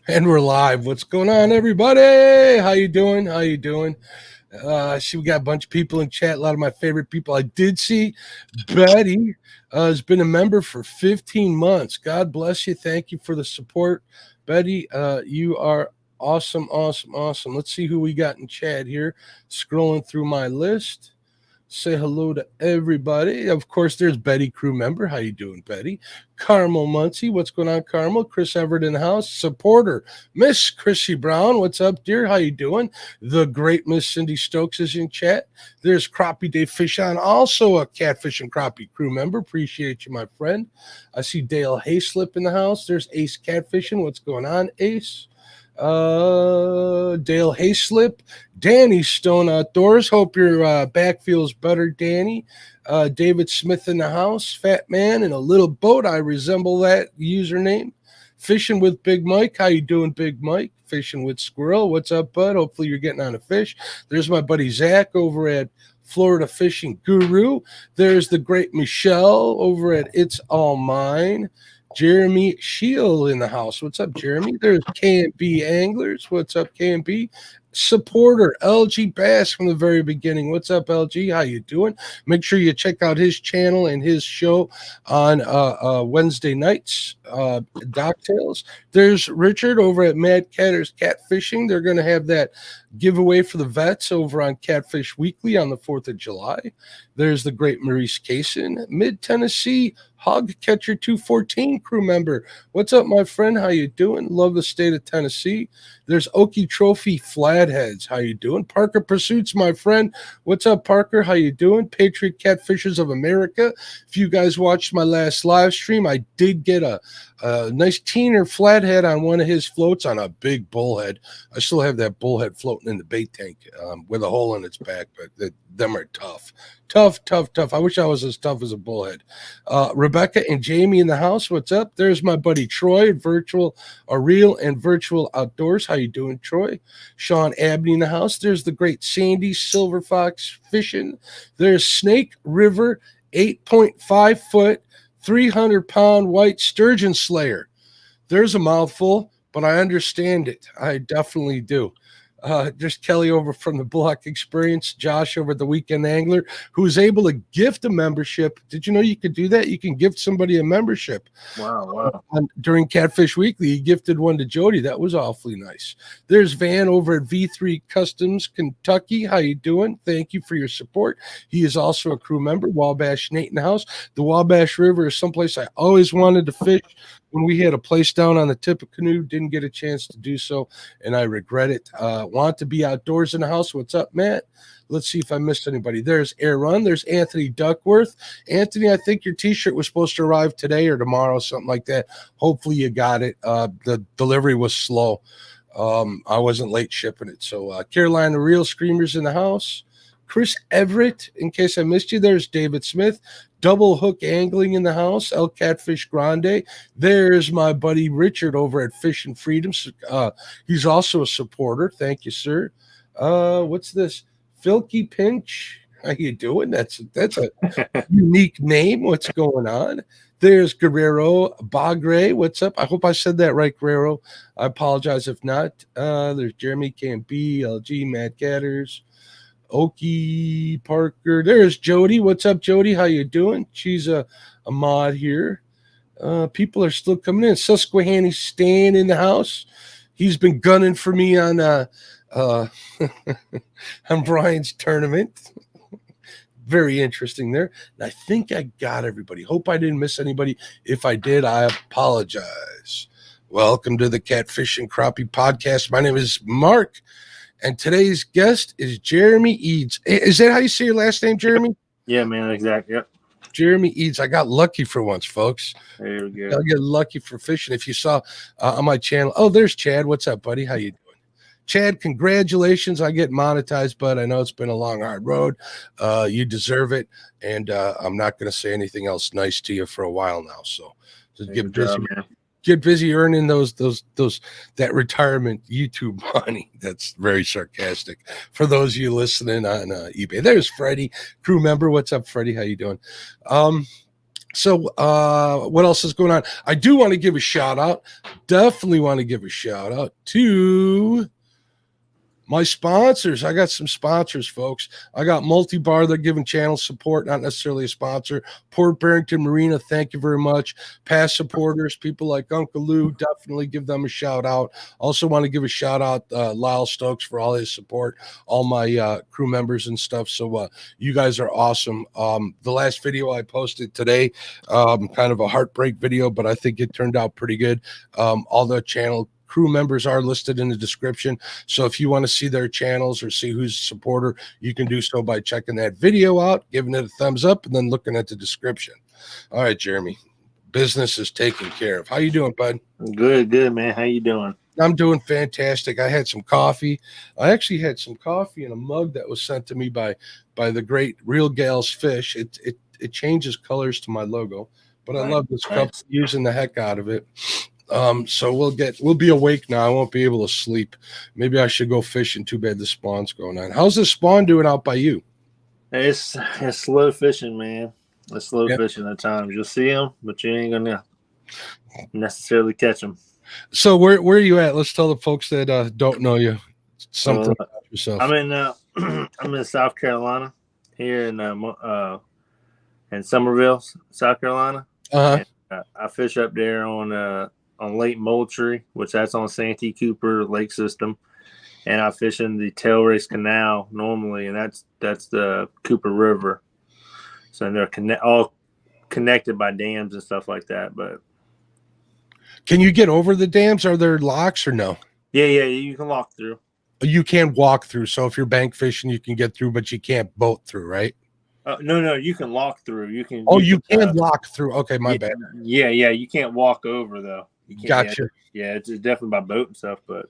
And we're live. What's going on, everybody? How you doing? How you doing? See, we got a bunch of people in chat. A lot of my favorite people. I did see Betty has been a member for 15 months. God bless you. Thank you for the support, Betty. You are awesome, awesome, awesome. Let's see who we got in chat here. Scrolling through my list. Say hello to everybody. Of course, there's Betty, crew member. How you doing, Betty? Carmel Muncie. What's going on, Carmel? Chris Everett in the house. Supporter, Miss Chrissy Brown. What's up, dear? How you doing? The great Miss Cindy Stokes is in chat. There's Crappie Dave Fish on, also a Catfish and Crappie crew member. Appreciate you, my friend. I see Dale Hayslip in the house. There's Ace Catfishing. What's going on, Ace? Dale Hayslip, Danny Stone Outdoors. Hope your back feels better, Danny. David Smith in the house, Fat Man in a little boat. I resemble that username. Fishing with Big Mike. How you doing, Big Mike? Fishing with Squirrel. What's up, bud? Hopefully you're getting on a fish. There's my buddy Zach over at Florida Fishing Guru. There's the great Michelle over at It's All Mine. Jeremy Shield in the house. What's up, Jeremy? There's K&B Anglers. What's up, K&B? Supporter, LG Bass from the very beginning. What's up, LG? How you doing? Make sure you check out his channel and his show on Wednesday nights, Dock Tales. There's Richard over at Mad Catter's Catfishing. They're going to have that giveaway for the vets over on Catfish Weekly on the 4th of July. There's the great Maurice Kaysen, Mid-Tennessee Hog Catcher 214 crew member. What's up, my friend? How you doing? Love the state of Tennessee. There's Okie Trophy Flatheads. How you doing? Parker Pursuits, my friend. What's up, Parker? How you doing? Patriot Catfishers of America. If you guys watched my last live stream, I did get a nice teener flathead on one of his floats on a big bullhead. I still have that bullhead floating in the bait tank with a hole in its back, but them are tough. Tough. I wish I was as tough as a bullhead. Rebecca and Jamie in the house. What's up? There's my buddy Troy, real and virtual outdoors. How you doing, Troy? Sean Abney in the house. There's the great Sandy Silver Fox Fishing. There's Snake River 8.5 foot 300-pound white sturgeon slayer. There's a mouthful, but I understand it. I definitely do. There's Kelly over from the Bullock Experience, Josh over at the Weekend Angler, who is able to gift a membership. Did you know you could do that? You can gift somebody a membership. Wow. During Catfish Weekly, he gifted one to Jody. That was awfully nice. There's Van over at V3 Customs, Kentucky. How you doing? Thank you for your support. He is also a crew member. Wabash Nate in the house. The Wabash River is someplace I always wanted to fish. When we had a place down on the Tippecanoe, didn't get a chance to do so, and I regret it. Want to be outdoors in the house. What's up, Matt? Let's see if I missed anybody. There's Air Run. There's Anthony Duckworth. Anthony, I think your T-shirt was supposed to arrive today or tomorrow, something like that. Hopefully you got it. The delivery was slow. I wasn't late shipping it. So Carolina Real Screamers in the house. Chris Everett, in case I missed you, there's David Smith. Double Hook Angling in the house, El Catfish Grande. There's my buddy Richard over at Fish and Freedom. He's also a supporter. Thank you, sir. What's this? Filky Pinch. How you doing? That's a unique name. What's going on? There's Guerrero Bagre. What's up? I hope I said that right, Guerrero. I apologize if not. There's Jeremy K&B, LG, Matt Gatters. Okie Parker. There's Jody. What's up, Jody? How you doing? She's a mod here. People are still coming in. Susquehanna staying in the house. He's been gunning for me on on Brian's tournament. Very interesting there. And I think I got everybody. Hope I didn't miss anybody. If I did, I apologize. Welcome to the Catfish and Crappie podcast. My name is Mark. And today's guest is Jeremy Eades. Is that how you say your last name, Jeremy? Yeah, man, exactly. Yep. Jeremy Eades. I got lucky for once, folks. There we go. I get lucky for fishing. If you saw on my channel, oh, there's Chad. What's up, buddy? How you doing? Chad, congratulations on getting monetized, bud. I know it's been a long, hard road. You deserve it. And I'm not going to say anything else nice to you for a while now. So just get busy earning that retirement YouTube money. That's very sarcastic for those of you listening on eBay. There's Freddie, crew member. What's up, Freddie? How you doing? So what else is going on? I do want to give a shout out. Definitely want to give a shout out to my sponsors. I got some sponsors, folks. I got Multi-Bar. They're giving channel support, not necessarily a sponsor. Port Barrington Marina, thank you very much. Past supporters, people like Uncle Lou, definitely give them a shout out. Also want to give a shout out Lyle Stokes for all his support, all my crew members and stuff. So you guys are awesome. The last video I posted today, kind of a heartbreak video, but I think it turned out pretty good. All the channel crew members are listed in the description. So if you want to see their channels or see who's a supporter, you can do so by checking that video out, giving it a thumbs up, and then looking at the description. All right, Jeremy, business is taken care of. How you doing, bud? Good, man. How you doing? I'm doing fantastic. I had some coffee. I actually had some coffee in a mug that was sent to me by the great Real Gals Fish. It changes colors to my logo, but I love this cup, using the heck out of it. So we'll be awake now. I won't be able to sleep. Maybe I should go fishing. Too bad the spawn's going on. How's the spawn doing out by you? It's slow fishing, man. It's slow fishing at times. You'll see them, but you ain't gonna necessarily catch them. So where are you at? Let's tell the folks that don't know you something about yourself. I'm in South Carolina, here in Somerville, South Carolina. Uh-huh. And, I fish up there on Lake Moultrie, which that's on Santee Cooper Lake System, and I fish in the Tailrace Canal normally, and that's the Cooper River. So they're all connected by dams and stuff like that. But can you get over the dams? Are there locks or no? Yeah, you can walk through. You can walk through. So if you're bank fishing, you can get through, but you can't boat through, right? No, you can walk through. You can. Oh, you can walk through. Okay, my bad. Yeah, you can't walk over though. You can't, gotcha. Yeah, it's definitely by boat and stuff, but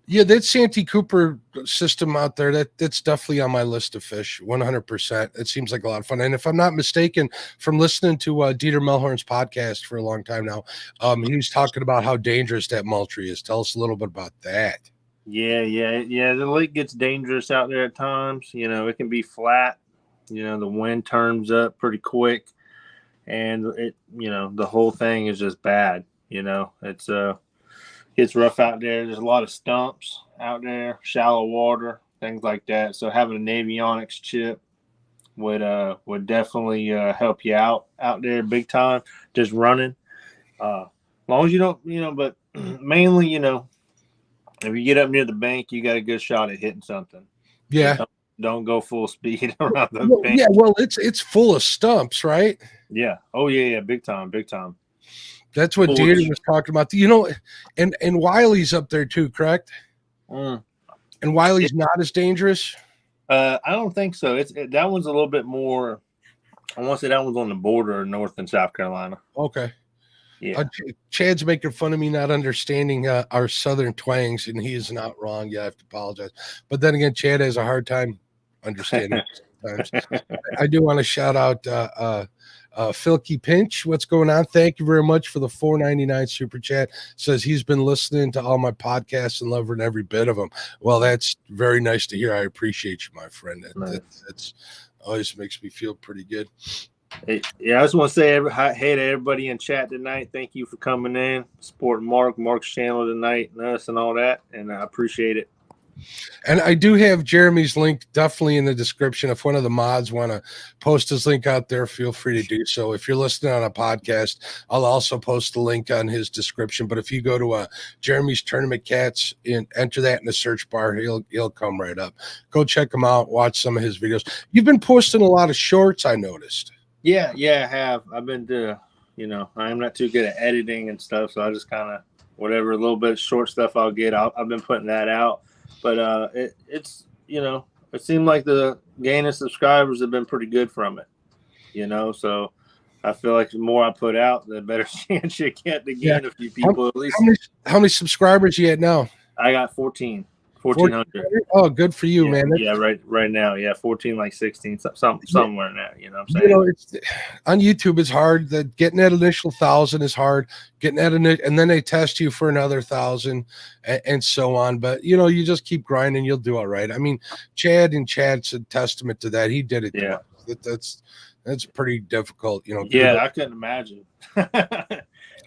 yeah, that Santee Cooper system out there, that's definitely on my list of fish. 100%. It seems like a lot of fun. And if I'm not mistaken, from listening to Dieter Melhorn's podcast for a long time now, he was talking about how dangerous that Moultrie is. Tell us a little bit about that. Yeah. The lake gets dangerous out there at times. You know, it can be flat. You know, the wind turns up pretty quick, and the whole thing is just bad. You know, it's rough out there. There's a lot of stumps out there, shallow water, things like that. So having a Navionics chip would definitely help you out there big time. Just running, as long as you don't, but mainly, if you get up near the bank, you got a good shot at hitting something. Yeah. Don't go full speed around the bank. Yeah, well, it's full of stumps, right? Yeah. Oh yeah, big time. That's what Dieter was talking about. And Wiley's up there too, correct? And Wiley's not as dangerous. I don't think so. That one's a little bit more. I want to say that one's on the border of North and South Carolina. Okay. Yeah. Chad's making fun of me not understanding our southern twangs, and he is not wrong. Yeah, I have to apologize. But then again, Chad has a hard time understanding sometimes. I do want to shout out Philky Pinch. What's going on? Thank you very much for the $4.99 super chat. Says he's been listening to all my podcasts and loving every bit of them. Well, that's very nice to hear. I appreciate you, my friend. That's always makes me feel pretty good. Hey, yeah, I just want to say hey to everybody in chat tonight. Thank you for coming in, supporting Mark's channel tonight, and us and all that, and I appreciate it. And I do have Jeremy's link definitely in the description. If one of the mods want to post his link out there, feel free to do so. If you're listening on a podcast, I'll also post the link on his description. But if you go to Jeremy's Tournament Cats and enter that in the search bar, he'll come right up. Go check him out. Watch some of his videos. You've been posting a lot of shorts, I noticed. Yeah, I have. I've been I'm not too good at editing and stuff, so I just kind of whatever little bit of short stuff I'll get. I've been putting that out, but it's it seemed like the gain of subscribers have been pretty good from it, so I feel like the more I put out, the better chance you get to gain a few people at least. How many subscribers you at now? I got 1,400. Oh, good for you, man. Yeah, right now. Yeah, 14, like 16, somewhere in that. You know what I'm saying? It's on YouTube. It's hard. That getting that initial 1,000 is hard. Getting that and then they test you for another 1,000 and so on. But you just keep grinding. You'll do all right. I mean, Chad's a testament to that. He did it. Yeah. That's pretty difficult, Yeah, I couldn't imagine.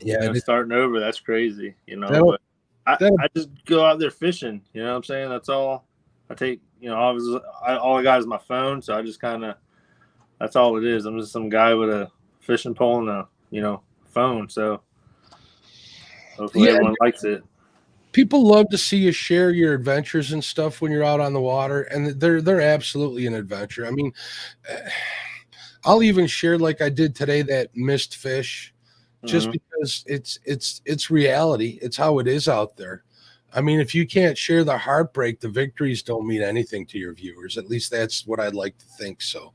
Yeah, Starting over, that's crazy, that'll, but I, that'll, I just go out there fishing, you know what I'm saying? That's all I take, all I got is my phone. So I just that's all it is. I'm just some guy with a fishing pole and a, phone. So hopefully yeah, everyone likes it. people love to see you share your adventures and stuff when you're out on the water, and they're absolutely an adventure. I mean, I'll even share like I did today that missed fish, just Mm-hmm. because it's reality. It's how it is out there. I mean, if you can't share the heartbreak, the victories don't mean anything to your viewers. At least that's what I'd like to think. So,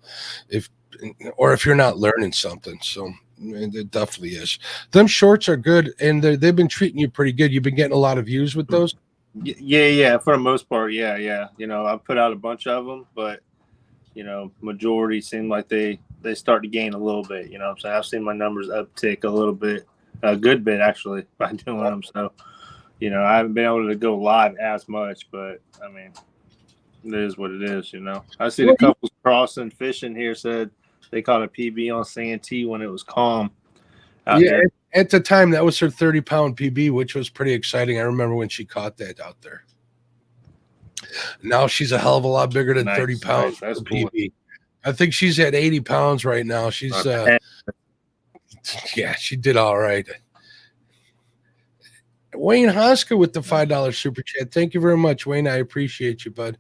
if if you're not learning something, so it definitely is. Them shorts are good, and they've been treating you pretty good. You've been getting a lot of views with those. Yeah. For the most part, yeah. I put out a bunch of them, but majority seem like they start to gain a little bit. You know what I'm saying? I've seen my numbers uptick a little bit, a good bit actually, by doing them. So, I haven't been able to go live as much, but I mean, it is what it is. I see the couples crossing fishing here said they caught a PB on Santee when it was calm out Yeah, there. at the time that was her 30-pound PB, which was pretty exciting. I remember when she caught that out there. Now she's a hell of a lot bigger than 30 pounds. That's cool. PB. I think she's at 80 pounds right now. She's yeah, she did all right. Wayne Hoska with the $5 super chat. Thank you very much, Wayne. I appreciate you, bud.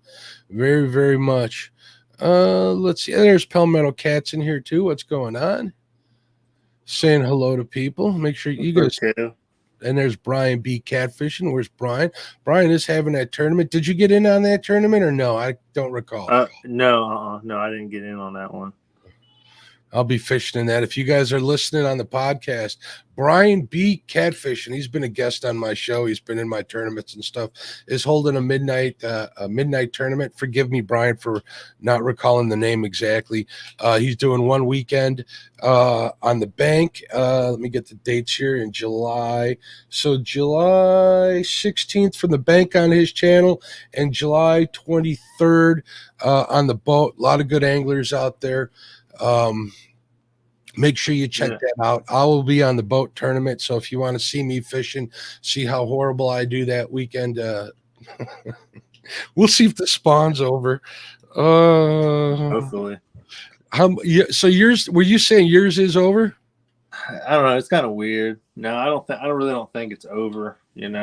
Very, very much. Let's see. There's Palmetto Cats in here too. What's going on? Saying hello to people. Make sure you guys. Okay. And there's Brian B. Catfishing. Where's Brian? Brian is having that tournament. Did you get in on that tournament or no? I don't recall. No, I didn't get in on that one. I'll be fishing in that. If you guys are listening on the podcast, Brian B. Catfish, and he's been a guest on my show. He's been in my tournaments and stuff, is holding a midnight tournament. Forgive me, Brian, for not recalling the name exactly. He's doing one weekend on the bank. Let me get the dates here in July. So July 16th from the bank on his channel and July 23rd on the boat. A lot of good anglers out there. Make sure you check that out. I will be on the boat tournament. So if you want to see me fishing, see how horrible I do that weekend, we'll see if the spawn's over. Hopefully. So yours, were you saying yours is over? I don't know. It's kind of weird. No, I really don't think it's over. There's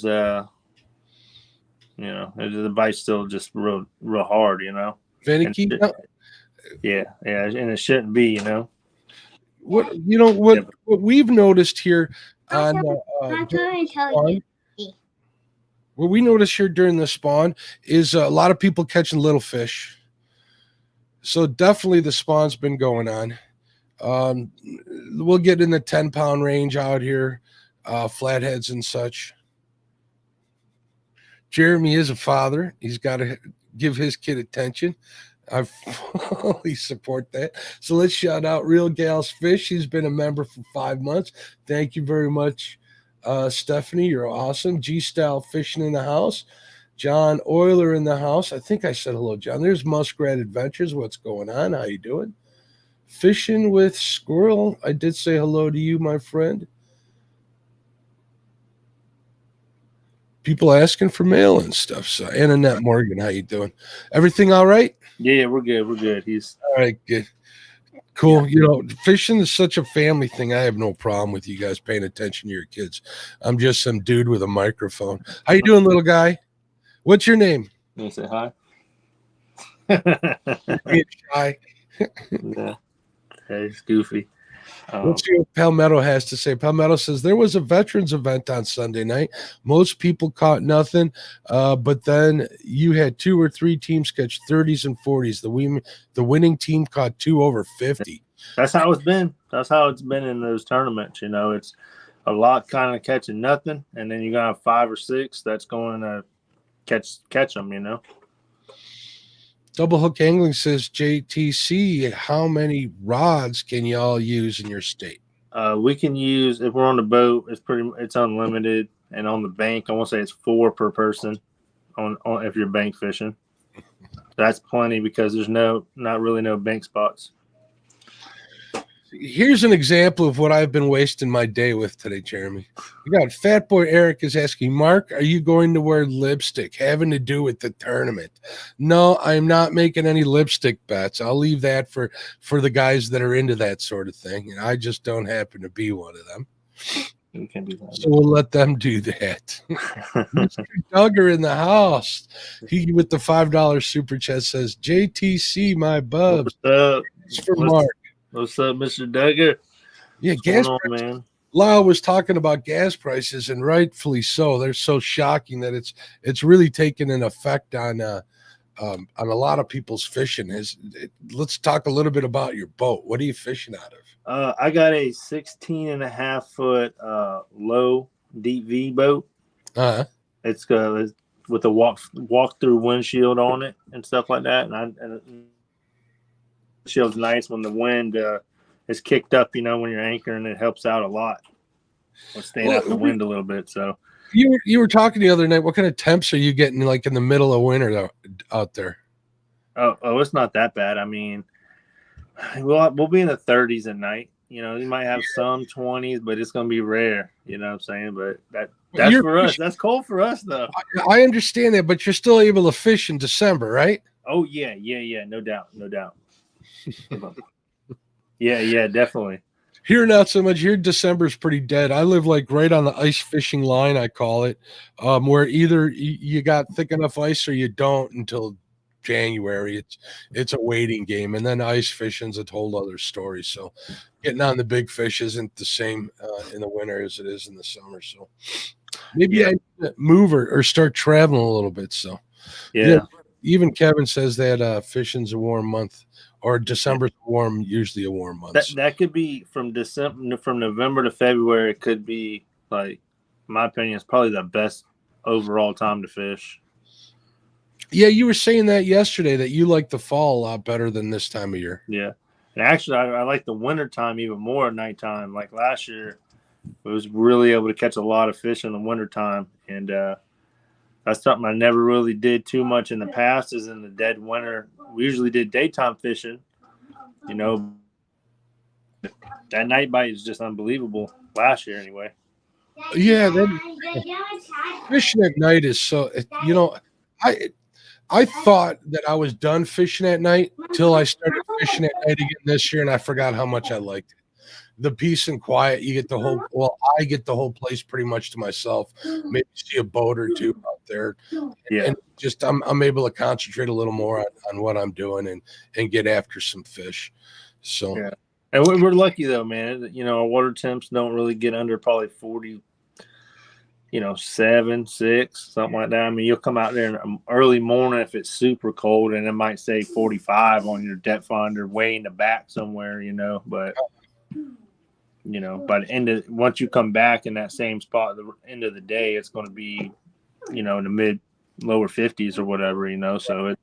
the bite's still just real hard, Finicky? Yeah, and it shouldn't be, What we've noticed here on what we noticed here during the spawn is a lot of people catching little fish. So definitely the spawn's been going on. We'll get in the 10-pound range out here, flatheads and such. Jeremy is a father. He's got to give his kid attention. I fully support that. So let's shout out Real Gals Fish. She's been a member for 5 months. Thank you very much, Stephanie. You're awesome. G-Style Fishing in the house. John Euler in the house. I think I said hello, John. There's Muskrat Adventures. What's going on? How you doing? Fishing with Squirrel. I did say hello to you, my friend. People asking for mail and stuff. So Annette Morgan, how you doing? Everything all right? Yeah, we're good. He's all right, good. Cool. Fishing is such a family thing. I have no problem with you guys paying attention to your kids. I'm just some dude with a microphone. How you doing, little guy? What's your name? You say hi? Shy. Yeah. Hey, it's goofy. Let's see what Palmetto has to say. Palmetto says there was a veterans event on Sunday night. Most people caught nothing, but then you had 2 or 3 teams catch 30s and 40s. The winning team caught 2 over 50. That's how it's been. That's how it's been in those tournaments. It's a lot kind of catching nothing, and then you got 5 or 6 that's going to catch them. Double Hook Angling says, JTC, how many rods can y'all use in your state? We can use, if we're on the boat, it's unlimited, and on the bank, I want to say it's 4 per person on if you're bank fishing. That's plenty because there's not really no bank spots. Here's an example of what I've been wasting my day with today, Jeremy. We got Fat Boy Eric is asking, Mark, are you going to wear lipstick having to do with the tournament? No, I'm not making any lipstick bets. I'll leave that for the guys that are into that sort of thing. And I just don't happen to be one of them. You can do that. So we'll let them do that. Mr. Duggar in the house. He with the $5 super chat says, JTC, my bubs. What's up? It's for Mark. What's up, Mr. Duggar? Yeah, What's gas going on, prices. man? Lyle was talking about gas prices, and rightfully so. They're so shocking that it's really taken an effect on a lot of people's fishing. Let's talk a little bit about your boat. What are you fishing out of? I got a 16.5 foot low deep V boat. It's with a walk through windshield on it and stuff like that. And shield's nice when the wind is kicked up. You know, when you're anchoring, it helps out a lot. With staying out the wind a little bit. So you were talking the other night. What kind of temps are you getting like in the middle of winter out there? Oh, it's not that bad. I mean, we'll be in the 30s at night. You know, you might have some 20s, but it's gonna be rare. You know what I'm saying? But that's for us. That's cold for us, though. I understand that, but you're still able to fish in December, right? Oh yeah, no doubt. Yeah, definitely. Here, not so much. Here, December's pretty dead. I live like right on the ice fishing line, I call it, where either you got thick enough ice or you don't until January. It's a waiting game, and then ice fishing's a whole other story. So, getting on the big fish isn't the same in the winter as it is in the summer. So, maybe I need to move or start traveling a little bit. So, yeah. Even Kevin says that fishing's a warm month. Or December's warm, usually a warm month. That could be from November to February. It could be, like, in my opinion, it's probably the best overall time to fish. Yeah, you were saying that yesterday, that you like the fall a lot better than this time of year. Yeah, and actually, I like the winter time even more at nighttime. Like last year, I was really able to catch a lot of fish in the winter time, and that's something I never really did too much in the past. Is in the dead winter. We usually did daytime fishing, you know. That night bite is just unbelievable last year anyway. Yeah, fishing at night is so, you know, I thought that I was done fishing at night till I started fishing at night again this year, and I forgot how much I liked it. The peace and quiet, you get the whole, I get the whole place pretty much to myself, maybe see a boat or two out there. Yeah. And just I'm able to concentrate a little more on what I'm doing and get after some fish. So yeah. And we're lucky though, man. You know, our water temps don't really get under probably 40, 7, 6, something like that. I mean, you'll come out there in early morning if it's super cold, and it might say 45 on your depth finder way in the back somewhere, but by the once you come back in that same spot at the end of the day, it's going to be, in the lower 50s or whatever, so and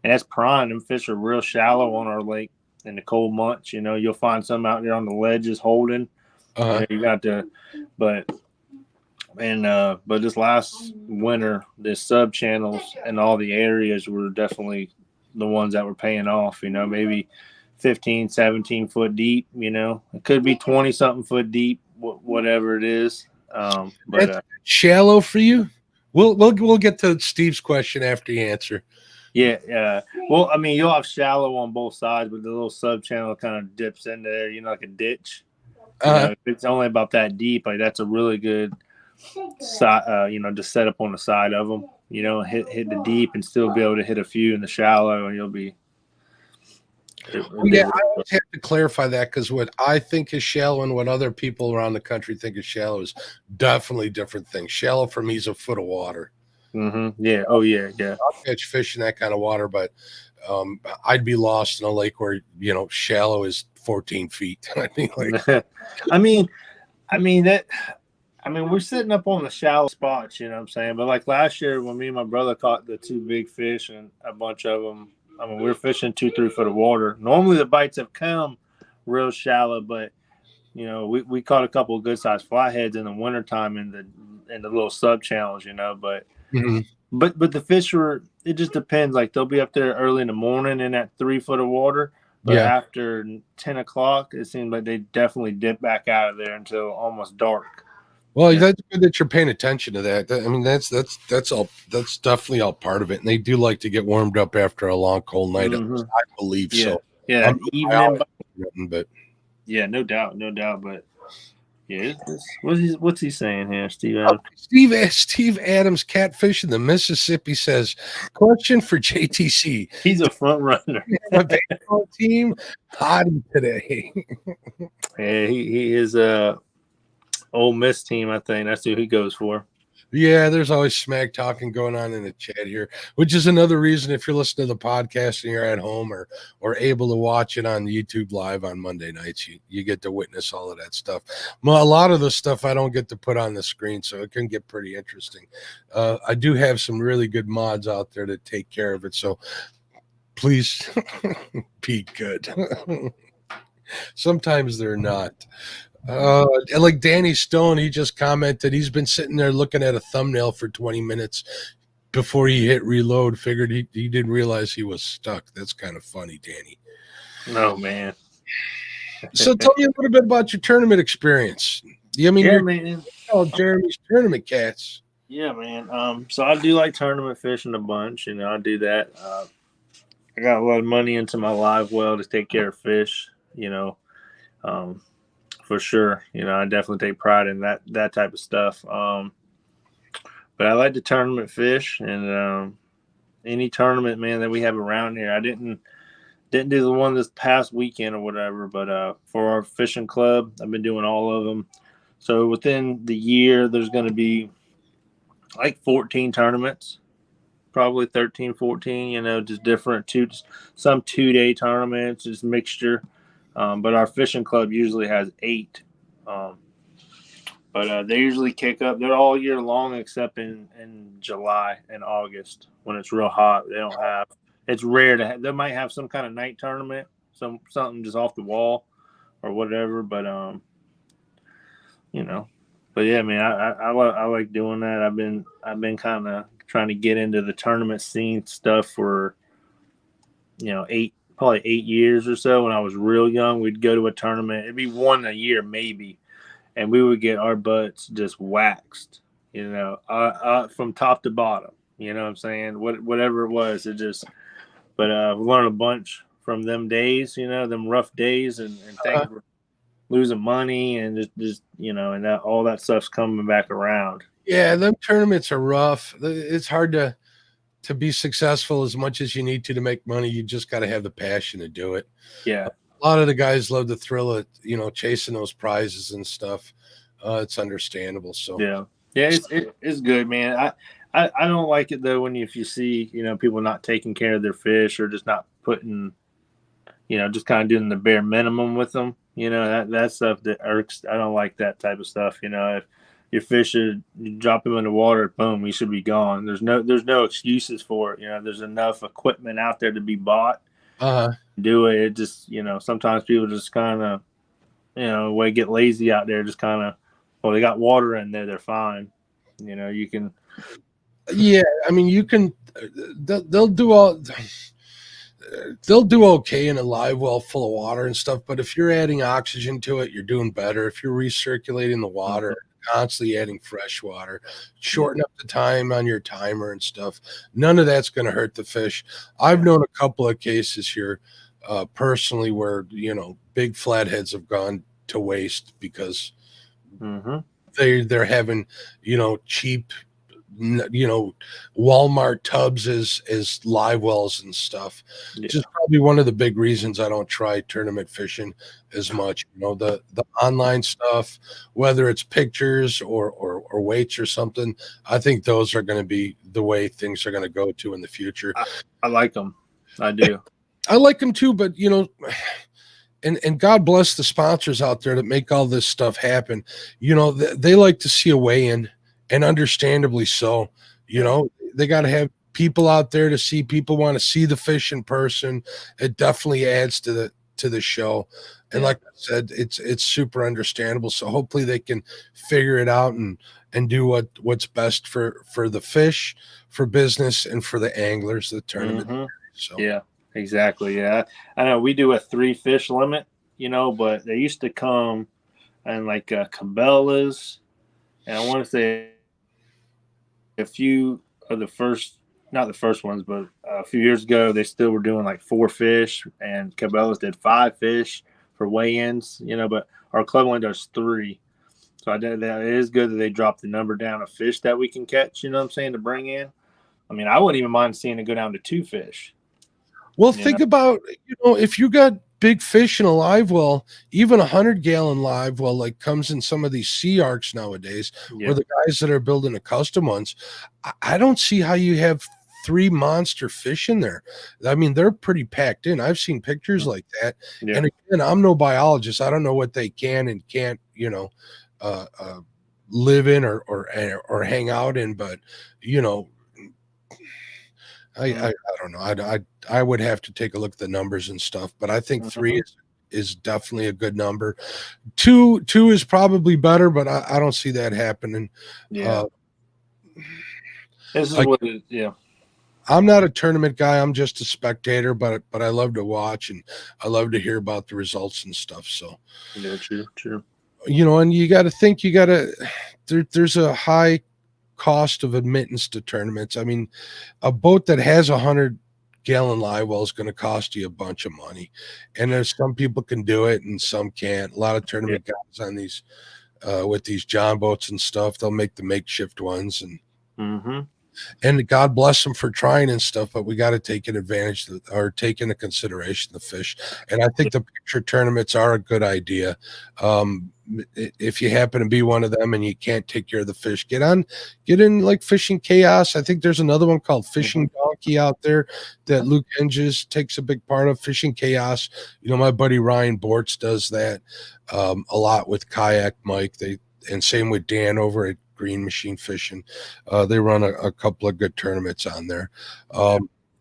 that's prime. Them fish are real shallow on our lake in the cold months. You'll find some out there on the ledges holding. You got to, but this last winter, the sub channels and all the areas were definitely the ones that were paying off, maybe 15, 17 foot deep, it could be 20 something foot deep, whatever it is. But shallow for you. We'll get to Steve's question after you answer. Yeah. Well, I mean, you'll have shallow on both sides, but the little sub channel kind of dips in there, like a ditch. If it's only about that deep, like that's a really good side, to set up on the side of them, hit the deep and still be able to hit a few in the shallow, and you'll be. I always have to clarify that, because what I think is shallow and what other people around the country think is shallow is definitely different things. Shallow for me is a foot of water. Mm-hmm. Yeah. Oh, yeah. I'll catch fish in that kind of water, but I'd be lost in a lake where shallow is 14 feet. I mean, we're sitting up on the shallow spots, you know what I'm saying? But like last year when me and my brother caught the 2 big fish and a bunch of them, we were fishing 2-3 foot of water. Normally the bites have come real shallow, but we caught a couple of good sized flatheads in the wintertime in the little sub channels, but But the fish are. It just depends. Like they'll be up there early in the morning in that 3 foot of water. But Yeah. after 10 o'clock, it seems like they definitely dip back out of there until almost dark. Well, Yeah. that's good that you're paying attention to that. I mean, that's all. That's definitely all part of it. And they do like to get warmed up after a long, cold night. Hmm. I believe Yeah. so. Yeah. I'm That evening. but Yeah. No doubt. No doubt. But yeah. What's he saying here, Steve Adams? Steve Adams, Catfish in the Mississippi says, question for JTC. He's a front runner. A baseball team hottie today. Yeah. He is a Ole Miss team. I think that's who he goes for. Yeah, there's always smack talking going on in the chat here, which is another reason if you're listening to the podcast and you're at home or able to watch it on YouTube live on Monday nights, you get to witness all of that stuff. Well, a lot of the stuff I don't get to put on the screen, so it can get pretty interesting. I do have some really good mods out there to take care of it, so please be good. Sometimes they're not. Like Danny Stone, he just commented he's been sitting there looking at a thumbnail for 20 minutes before he hit reload. Figured he didn't realize he was stuck. That's kind of funny, Danny. No, man. So tell me a little bit about your tournament experience. I mean, you're man. called Jeremy's Tournament Cats. Yeah, man. So I do like tournament fishing a bunch. I do that. I got a lot of money into my live well to take care of fish. For sure. I definitely take pride in that type of stuff. But I like to tournament fish, and any tournament, man, that we have around here. I didn't do the one this past weekend or whatever, but for our fishing club, I've been doing all of them. So within the year, there's going to be like 14 tournaments, probably 13, 14, just different some 2-day tournaments, just mixture. But our fishing club usually has 8. But they usually kick up. They're all year long except in July and August when it's real hot. They don't have. It's rare to have. They might have some kind of night tournament, something just off the wall or whatever. But But yeah, man, I like doing that. I've been kind of trying to get into the tournament scene stuff for probably 8 years or so. When I was real young, we'd go to a tournament. It'd be one a year maybe. And we would get our butts just waxed, from top to bottom. You know what I'm saying? Whatever it was, but we learned a bunch from them days, them rough days and things were losing money and just and that all that stuff's coming back around. Yeah, them tournaments are rough. It's hard to be successful as much as you need to make money. You just got to have the passion to do it. Yeah. A lot of the guys love the thrill of chasing those prizes and stuff. It's understandable. So yeah, it's good, man. I don't like it though if you see people not taking care of their fish or just not putting just kind of doing the bare minimum with them. That stuff that irks. I don't like that type of stuff. If your fish you drop them in the water, boom, you should be gone. There's no excuses for it. There's enough equipment out there to be bought. Do it. It just sometimes people just kind of way get lazy out there. Just kind of they got water in there, they're fine. You can. Yeah, I mean you can. They'll do okay in a live well full of water and stuff. But if you're adding oxygen to it, you're doing better. If you're recirculating the water, constantly adding fresh water, shorten up the time on your timer and stuff, none of that's going to hurt the fish. I've known a couple of cases here personally where big flatheads have gone to waste because they're having cheap Walmart tubs as live wells and stuff. Which is probably one of the big reasons I don't try tournament fishing as much. The online stuff, whether it's pictures or weights or something, I think those are going to be the way things are going to go to in the future. I like them. I do. I like them too, but and God bless the sponsors out there that make all this stuff happen. They like to see a weigh-in, and understandably so. They got to have people out there to see. People want to see the fish in person. It definitely adds to the show. And like I said, it's super understandable. So hopefully they can figure it out and and do what's best for the fish, for business, and for the anglers, the tournament. Mm-hmm. So Yeah, exactly. Yeah, I know we do a 3 fish limit, but they used to come and like Cabela's, and I want to say a few of the first, not the first ones, but a few years ago, they still were doing like 4 fish, and Cabela's did 5 fish for weigh-ins, but our club only does 3. So I did that. It is good that they dropped the number down of fish that we can catch, you know what I'm saying, to bring in. I mean, I wouldn't even mind seeing it go down to 2 fish, well, you know? think about, if you got big fish in a live well, even 100-gallon live well, like comes in some of these sea arcs nowadays, or Yeah. the guys that are building the custom ones. I don't see how you have 3 monster fish in there. I mean, they're pretty packed in. I've seen pictures like that. Yeah. And again, I'm no biologist. I don't know what they can and can't, uh, uh, live in or hang out in, but you know, I don't know. I would have to take a look at the numbers and stuff, but I think 3 is definitely a good number. Two is probably better, but I don't see that happening. Yeah. This is Like, what it, yeah. I'm not a tournament guy. I'm just a spectator, but I love to watch and I love to hear about the results and stuff. So, Yeah, true. and you got to think, there's a high cost of admittance to tournaments. I mean, a boat that has 100-gallon live well is going to cost you a bunch of money, and there's some people can do it and some can't. A lot of tournament guys on these with these John boats and stuff, they'll make the makeshift ones, and God bless them for trying and stuff, but we got to take advantage or take into consideration the fish. And I think the picture tournaments are a good idea. If you happen to be one of them and you can't take care of the fish, get in like Fishing Chaos. I think there's another one called Fishing Donkey out there that Luke Hinges takes a big part of. Fishing Chaos. My buddy Ryan Bortz does that a lot with Kayak Mike. And same with Dan over at Green Machine Fishing. They run a couple of good tournaments on there.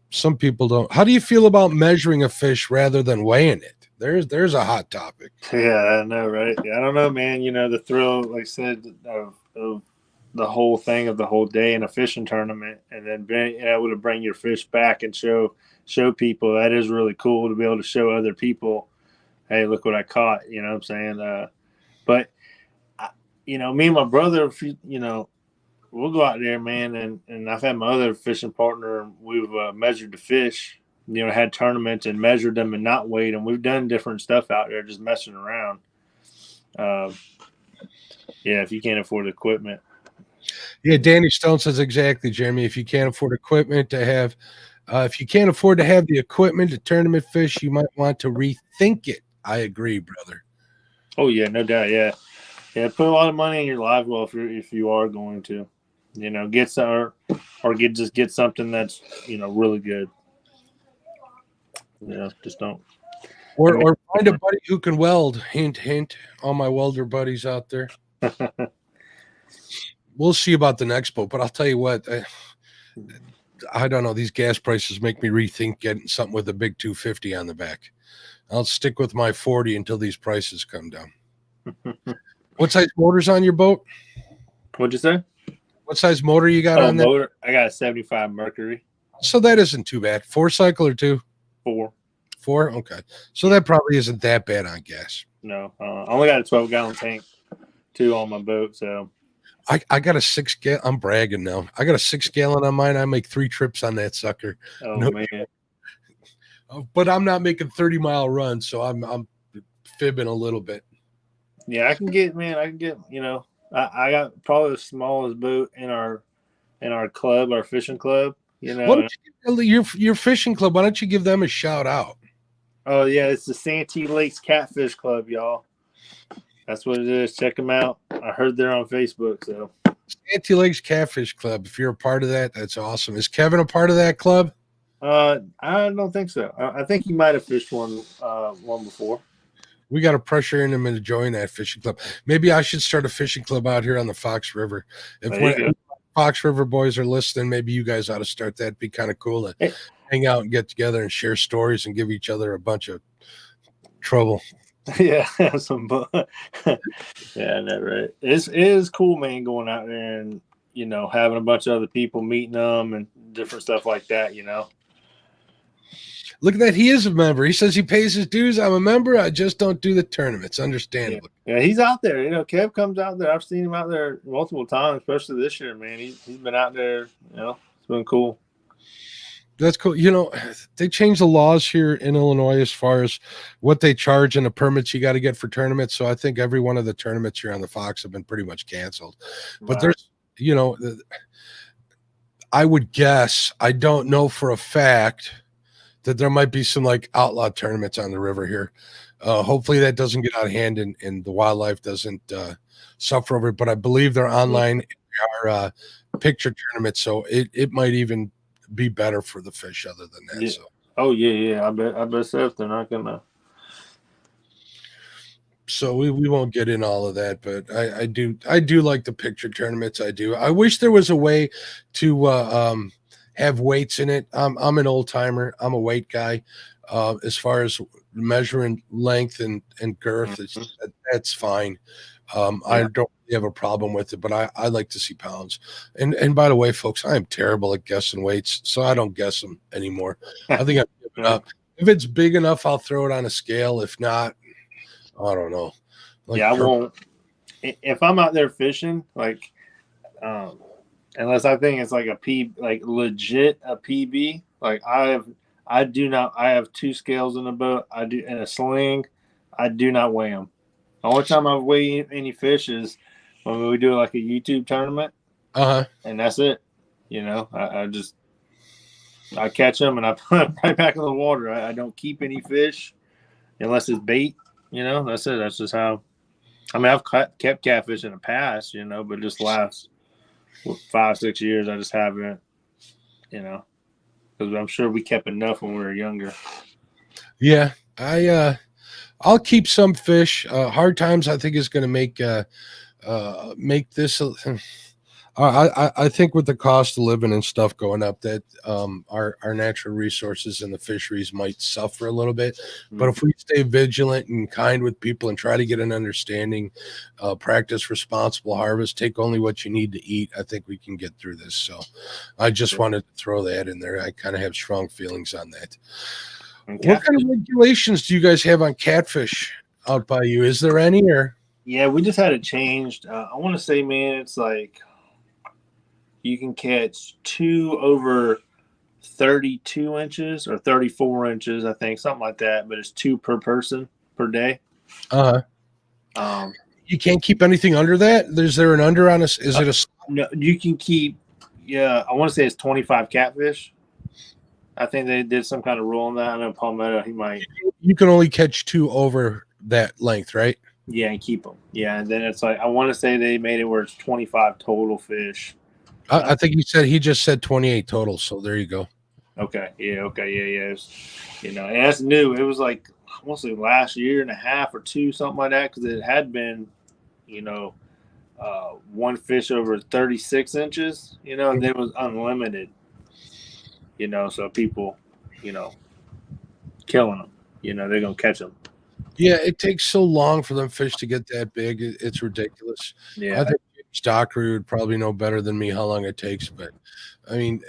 Some people don't. How do you feel about measuring a fish rather than weighing it? There's a hot topic. Yeah, I know, right? Yeah, I don't know, man. The thrill, like I said, of the whole thing of the whole day in a fishing tournament, and then being able to bring your fish back and show people, that is really cool to be able to show other people, hey, look what I caught. You know what I'm saying? But me and my brother, we'll go out there, man, and I've had my other fishing partner, and we've measured the fish, had tournaments and measured them and not weighed them. We've done different stuff out there, just messing around. If you can't afford equipment. Yeah, Danny Stone says exactly, Jeremy. If you can't afford equipment to have, if you can't afford to have the equipment to tournament fish, you might want to rethink it. I agree, brother. Oh yeah, no doubt. Yeah. Put a lot of money in your live well if you are going to, get some or get something that's really good. Just don't. Or find a buddy who can weld. Hint, hint. All my welder buddies out there. We'll see about the next boat, but I'll tell you what. I don't know. These gas prices make me rethink getting something with a big 250 on the back. I'll stick with my 40 until these prices come down. What size motor's on your boat? What'd you say? What size motor you got on that? Motor. I got a 75 Mercury. So that isn't too bad. 4-cycle or 2? 4. 4? Okay. So that probably isn't that bad on gas. No. I only got a 12-gallon tank, 2 on my boat. So I got a 6-gallon. I'm bragging now. I got a 6-gallon on mine. I make 3 trips on that sucker. Oh, man. But I'm not making 30-mile runs, so I'm fibbing a little bit. Yeah, I can get. I got probably the smallest boat in our club, our fishing club. Why don't your fishing club? Why don't you give them a shout out? Oh yeah, it's the Santee Lakes Catfish Club, y'all. That's what it is. Check them out. I heard they're on Facebook. So Santee Lakes Catfish Club. If you're a part of that, that's awesome. Is Kevin a part of that club? I don't think so. I think he might have fished one before. We got to pressure him into join that fishing club. Maybe I should start a fishing club out here on the Fox River. If Fox River boys are listening, maybe you guys ought to start that. It'd be kind of cool to hang out and get together and share stories and give each other a bunch of trouble. Yeah, some yeah, that right. It is cool, man, going out there and having a bunch of other people, meeting them, and different stuff like that. Look at that. He is a member. He says he pays his dues. I'm a member. I just don't do the tournaments. Yeah, Understandable. yeah, he's out there. Kev comes out there. I've seen him out there multiple times, especially this year, man. He's been out there. It's been cool. That's cool. They changed the laws here in Illinois as far as what they charge and the permits you got to get for tournaments. So I think every one of the tournaments here on the Fox have been pretty much canceled. But Right. there's, I would guess, I don't know for a fact that there might be some like outlaw tournaments on the river here. Hopefully that doesn't get out of hand and the wildlife doesn't suffer over it. But I believe they're online. They are picture tournaments, so it might even be better for the fish other than that. Yeah. So. Oh yeah. I bet so. If they're not gonna. So we won't get in all of that, but I do like the picture tournaments. I do. I wish there was a way to have weights in it. I'm an old timer. I'm a weight guy. As far as measuring length and girth, that's fine. I don't really have a problem with it, but I like to see pounds. And by the way, folks, I am terrible at guessing weights, so I don't guess them anymore. I think I've given up. If it's big enough, I'll throw it on a scale. If not, I don't know. I won't. If I'm out there fishing, like, unless I think it's like like legit a PB. Like I do not. I have 2 scales in the boat. I do in a sling. I do not weigh them. The only time I weigh any fish is when we do like a YouTube tournament. And that's it. I catch them and I put them right back in the water. I don't keep any fish unless it's bait. That's it. That's just how. I mean, I've kept catfish in the past, but just last 5-6 years, I just haven't, because I'm sure we kept enough when we were younger. Yeah, I'll keep some fish. Hard times, I think, is going to make this. I think with the cost of living and stuff going up, that our natural resources and the fisheries might suffer a little bit. But if we stay vigilant and kind with people and try to get an understanding, practice responsible harvest, take only what you need to eat, I think we can get through this. So I just wanted to throw that in there. I kind of have strong feelings on that. What kind of regulations do you guys have on catfish out by you? Is there any? Or yeah, we just had it changed. I want to say, man, it's like you can catch 2 over 32 inches or 34 inches, I think, something like that. But it's 2 per person per day. You can't keep anything under that. Is there an under on us? Is it a? No, you can keep. Yeah, I want to say it's 25 catfish. I think they did some kind of rule on that. I know Palmetto, he might. You can only catch 2 over that length, right? Yeah, and keep them. Yeah, and then it's like I want to say they made it where it's 25 total fish. I think he just said 28 total. So there you go. Okay. Yeah. It's, and that's new. It was like I want to say last year and a half or 2, something like that, because it had been, one fish over 36 inches, and then it was unlimited. So people, killing them. They're gonna catch them. Yeah, it takes so long for them fish to get that big. It's ridiculous. Yeah. I think Dockery would probably know better than me how long it takes. But I mean,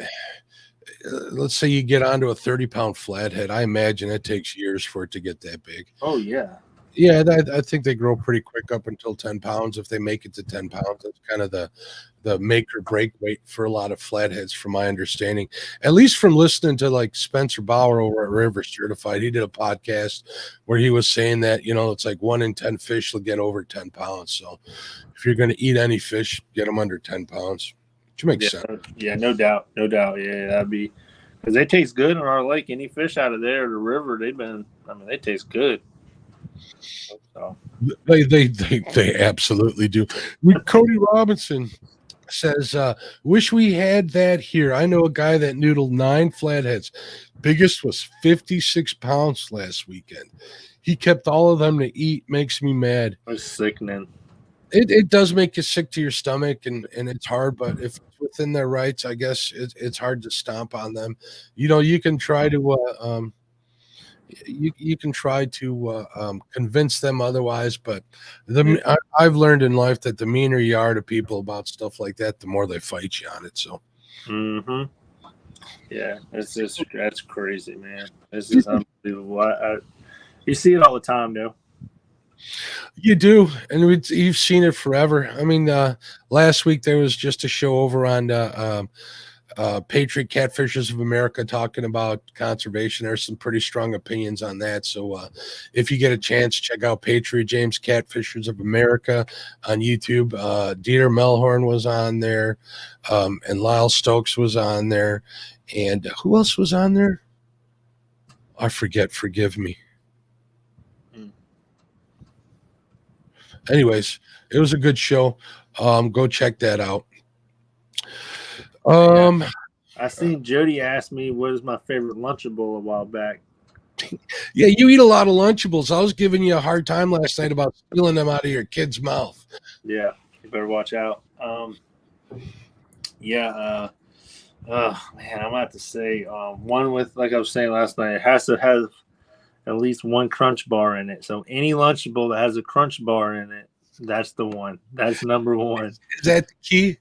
let's say you get onto a 30-pound flathead. I imagine it takes years for it to get that big. Oh yeah. Yeah, I think they grow pretty quick up until 10 pounds. If they make it to 10 pounds, that's kind of the make or break weight for a lot of flatheads, from my understanding. At least from listening to like Spencer Bauer over at River Certified, he did a podcast where he was saying that it's like 1 in 10 fish will get over 10 pounds. So if you're going to eat any fish, get them under 10 pounds, which makes sense. Yeah, no doubt. Yeah, that'd be because they taste good on our lake. Any fish out of there, the river, they taste good. So. They absolutely do. Cody Robinson says, wish we had that here. I know a guy that noodled 9 flatheads. Biggest was 56 pounds last weekend. He kept all of them to eat. Makes me mad. It's sickening. It does make you sick to your stomach, and it's hard, but if it's within their rights, I guess it's hard to stomp on them. You can try to you can try to convince them otherwise, but I've learned in life that the meaner you are to people about stuff like that, the more they fight you on it. So, yeah, that's crazy, man. This is unbelievable. You see it all the time, though. you do, and you've seen it forever. I mean, last week there was just a show over on Patriot Catfishers of America talking about conservation. There's some pretty strong opinions on that. So if you get a chance, check out Patriot James Catfishers of America on YouTube. Dieter Melhorn was on there, and Lyle Stokes was on there. And who else was on there? I forget. Forgive me. Anyways, it was a good show. Go check that out. I seen Jody ask me what is my favorite Lunchable a while back. Yeah, you eat a lot of Lunchables. I was giving you a hard time last night about stealing them out of your kid's mouth. Yeah, you better watch out. Man, I'm about to say one with, like I was saying last night, it has to have at least one crunch bar in it. So any Lunchable that has a crunch bar in it, that's the one. That's number one. Is that the key?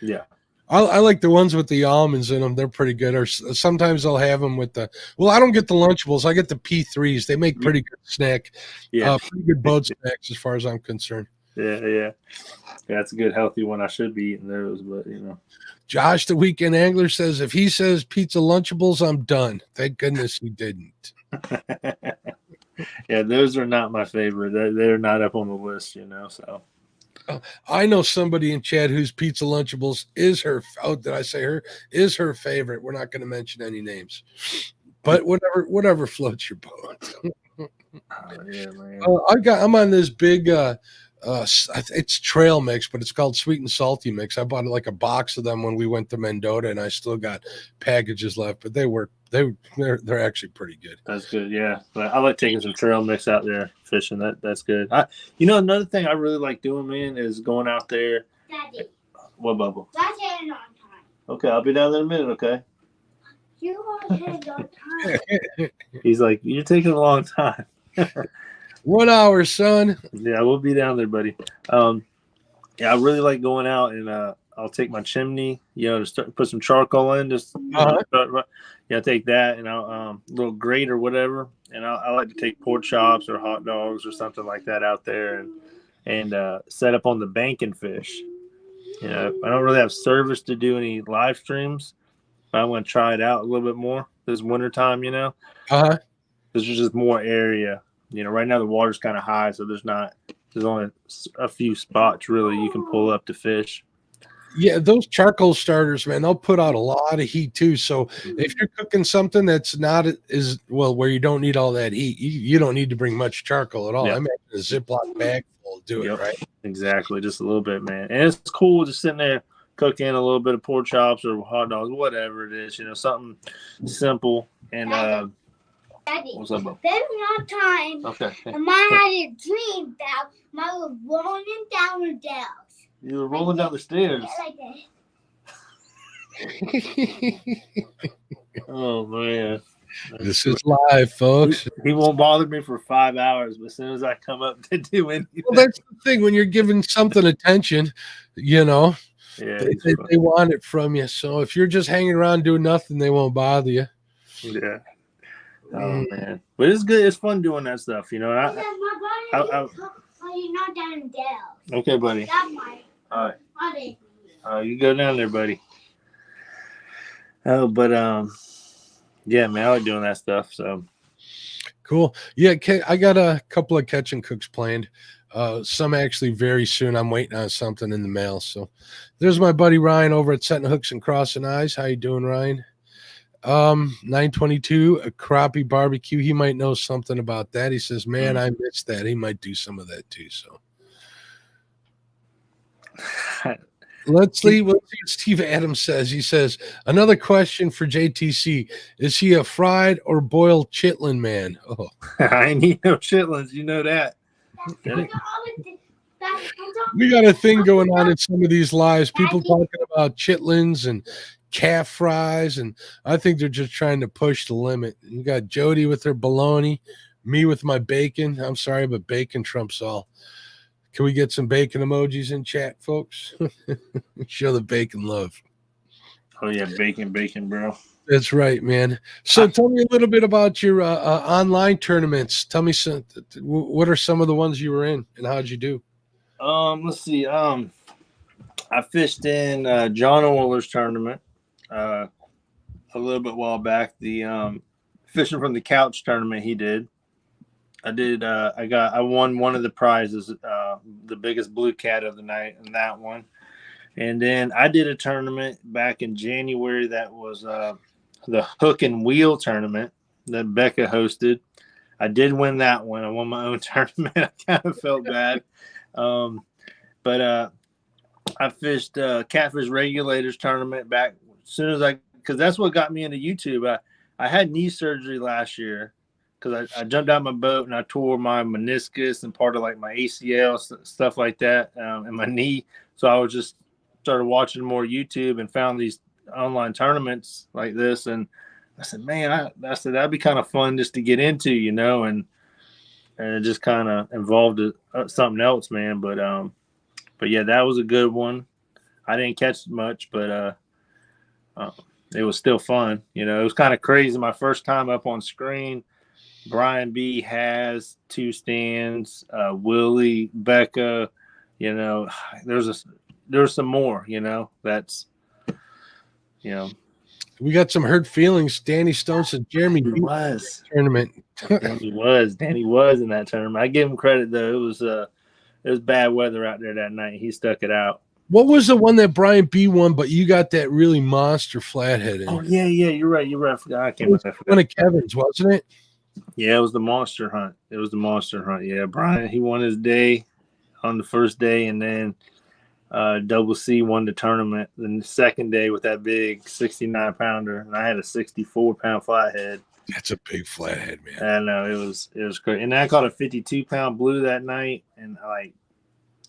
Yeah. I like the ones with the almonds in them. They're pretty good. Or sometimes I'll have them with the. Well, I don't get the Lunchables. I get the P3s. They make pretty good snack. Yeah. Pretty good boat snacks as far as I'm concerned. Yeah. That's a good healthy one. I should be eating those, but Josh, the Weekend Angler, says if he says pizza Lunchables, I'm done. Thank goodness he didn't. Yeah, those are not my favorite. They're not up on the list, so. I know somebody in chat whose pizza Lunchables is her. Oh, did I say her? Is her favorite. We're not going to mention any names, but whatever floats your boat. Yeah, man. I'm on this big. It's trail mix, but it's called sweet and salty mix. I bought like a box of them when we went to Mendota, and I still got packages left. But they're actually pretty good. That's good, yeah. But I like taking some trail mix out there fishing. That's good. Another thing I really like doing, man, is going out there. Daddy. What, Bubble? That's it on time. Okay, I'll be down there in a minute. Okay. You want it on time. He's like, you're taking a long time. 1 hour, son. Yeah, we'll be down there, buddy. I really like going out, and I'll take my chimney, to put some charcoal in, take that, and I'll little grate or whatever, and I like to take pork chops or hot dogs or something like that out there, and set up on the bank and fish. I don't really have service to do any live streams, but I want to try it out a little bit more this wintertime, because there's just more area. Right now the water's kind of high, so there's only a few spots really you can pull up to fish. Yeah, those charcoal starters, man, they'll put out a lot of heat too. So if you're cooking something that's not as well, where you don't need all that heat, you don't need to bring much charcoal at all. Yep. I mean, a Ziploc bag full do it, right? Exactly, just a little bit, man. And it's cool just sitting there cooking a little bit of pork chops or hot dogs, whatever it is, something simple. And Daddy, what's up, Bob? there's no time. Okay. And I had a dream that I was rolling down the stairs. You were rolling down the stairs. Like Oh man. This is live, folks. He won't bother me for 5 hours, but as soon as I come up to do anything. Well, that's the thing when you're giving something attention, they want it from you. So if you're just hanging around doing nothing, they won't bother you. Yeah. Oh man, but it's good. It's fun doing that stuff, my brother you're not down there. Okay, buddy. That's my All right. brother. You go down there, buddy. Oh, but yeah, man, I like doing that stuff. So cool. Yeah, I got a couple of catch and cooks planned. Some actually very soon. I'm waiting on something in the mail. So there's my buddy Ryan over at Setting Hooks and Crossing Eyes. How you doing, Ryan? 922, a crappie barbecue. He might know something about that. He says, man, I missed that. He might do some of that too. So let's see what Steve Adams says. He says, another question for JTC. Is he a fried or boiled chitlin man? Oh, I ain't need no chitlins. You know that. We got a thing going on in some of these lives. People talking about chitlins and calf fries, and I think they're just trying to push the limit. You got Jody with her bologna, me with my bacon. I'm sorry, but bacon trumps all. Can we get some bacon emojis in chat, folks? Show the bacon love. Oh yeah, bacon, bro. That's right, man. So tell me a little bit about your online tournaments. Tell me what are some of the ones you were in, and how'd you do? Let's see. I fished in John Oiler's tournament a little bit while back. The fishing from the couch tournament he did. I won one of the prizes, the biggest blue cat of the night in that one. And then I did a tournament back in January that was the hook and wheel tournament that Becca hosted. I did win that one. I won my own tournament. I kind of felt bad. But I fished Catfish Regulators tournament back as soon as because that's what got me into YouTube. I had knee surgery last year because I jumped out my boat and I tore my meniscus and part of like my ACL, stuff like that, and my knee. So I was just started watching more YouTube and found these online tournaments like this. And I said, man, I said, that'd be kind of fun just to get into, and it just kind of involved something else, man. But yeah, that was a good one. I didn't catch much, but it was still fun. It was kind of crazy. My first time up on screen, Brian B has 2 stands, Willie, Becca, there's some more, that's, We got some hurt feelings. Danny Stone said Jeremy was tournament. Danny was in that tournament. I give him credit though. It was bad weather out there that night. He stuck it out. What was the one that Brian B won, but you got that really monster flathead in? Oh yeah, you're right. I forgot. I can't remember. One of Kevin's, wasn't it? Yeah, it was the monster hunt. Yeah, Brian, he won his day on the first day, and then Double C won the tournament. Then the second day with that big 69-pounder, and I had a 64-pound flathead. That's a big flathead, man. I know it was great. And I caught a 52-pound blue that night, and I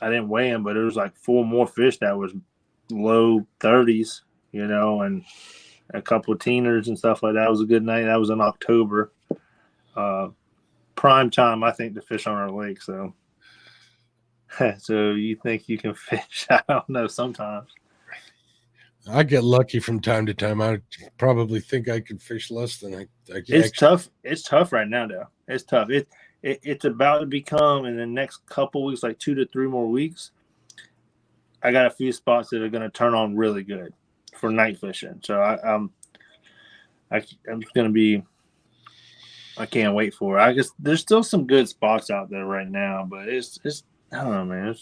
didn't weigh him, but it was like 4 more fish that was low 30s, and a couple of teeners and stuff like that. It was a good night. That was in October. Prime time, I think, to fish on our lake. So you think you can fish? I don't know. Sometimes I get lucky from time to time. I probably think I could fish less than I it's tough. It's tough right now, though. It's tough. It's about to become in the next couple weeks, like 2 to 3 more weeks. I got a few spots that are going to turn on really good for night fishing. So I'm going to be. I can't wait for it. I guess there's still some good spots out there right now, but it's I don't know, man.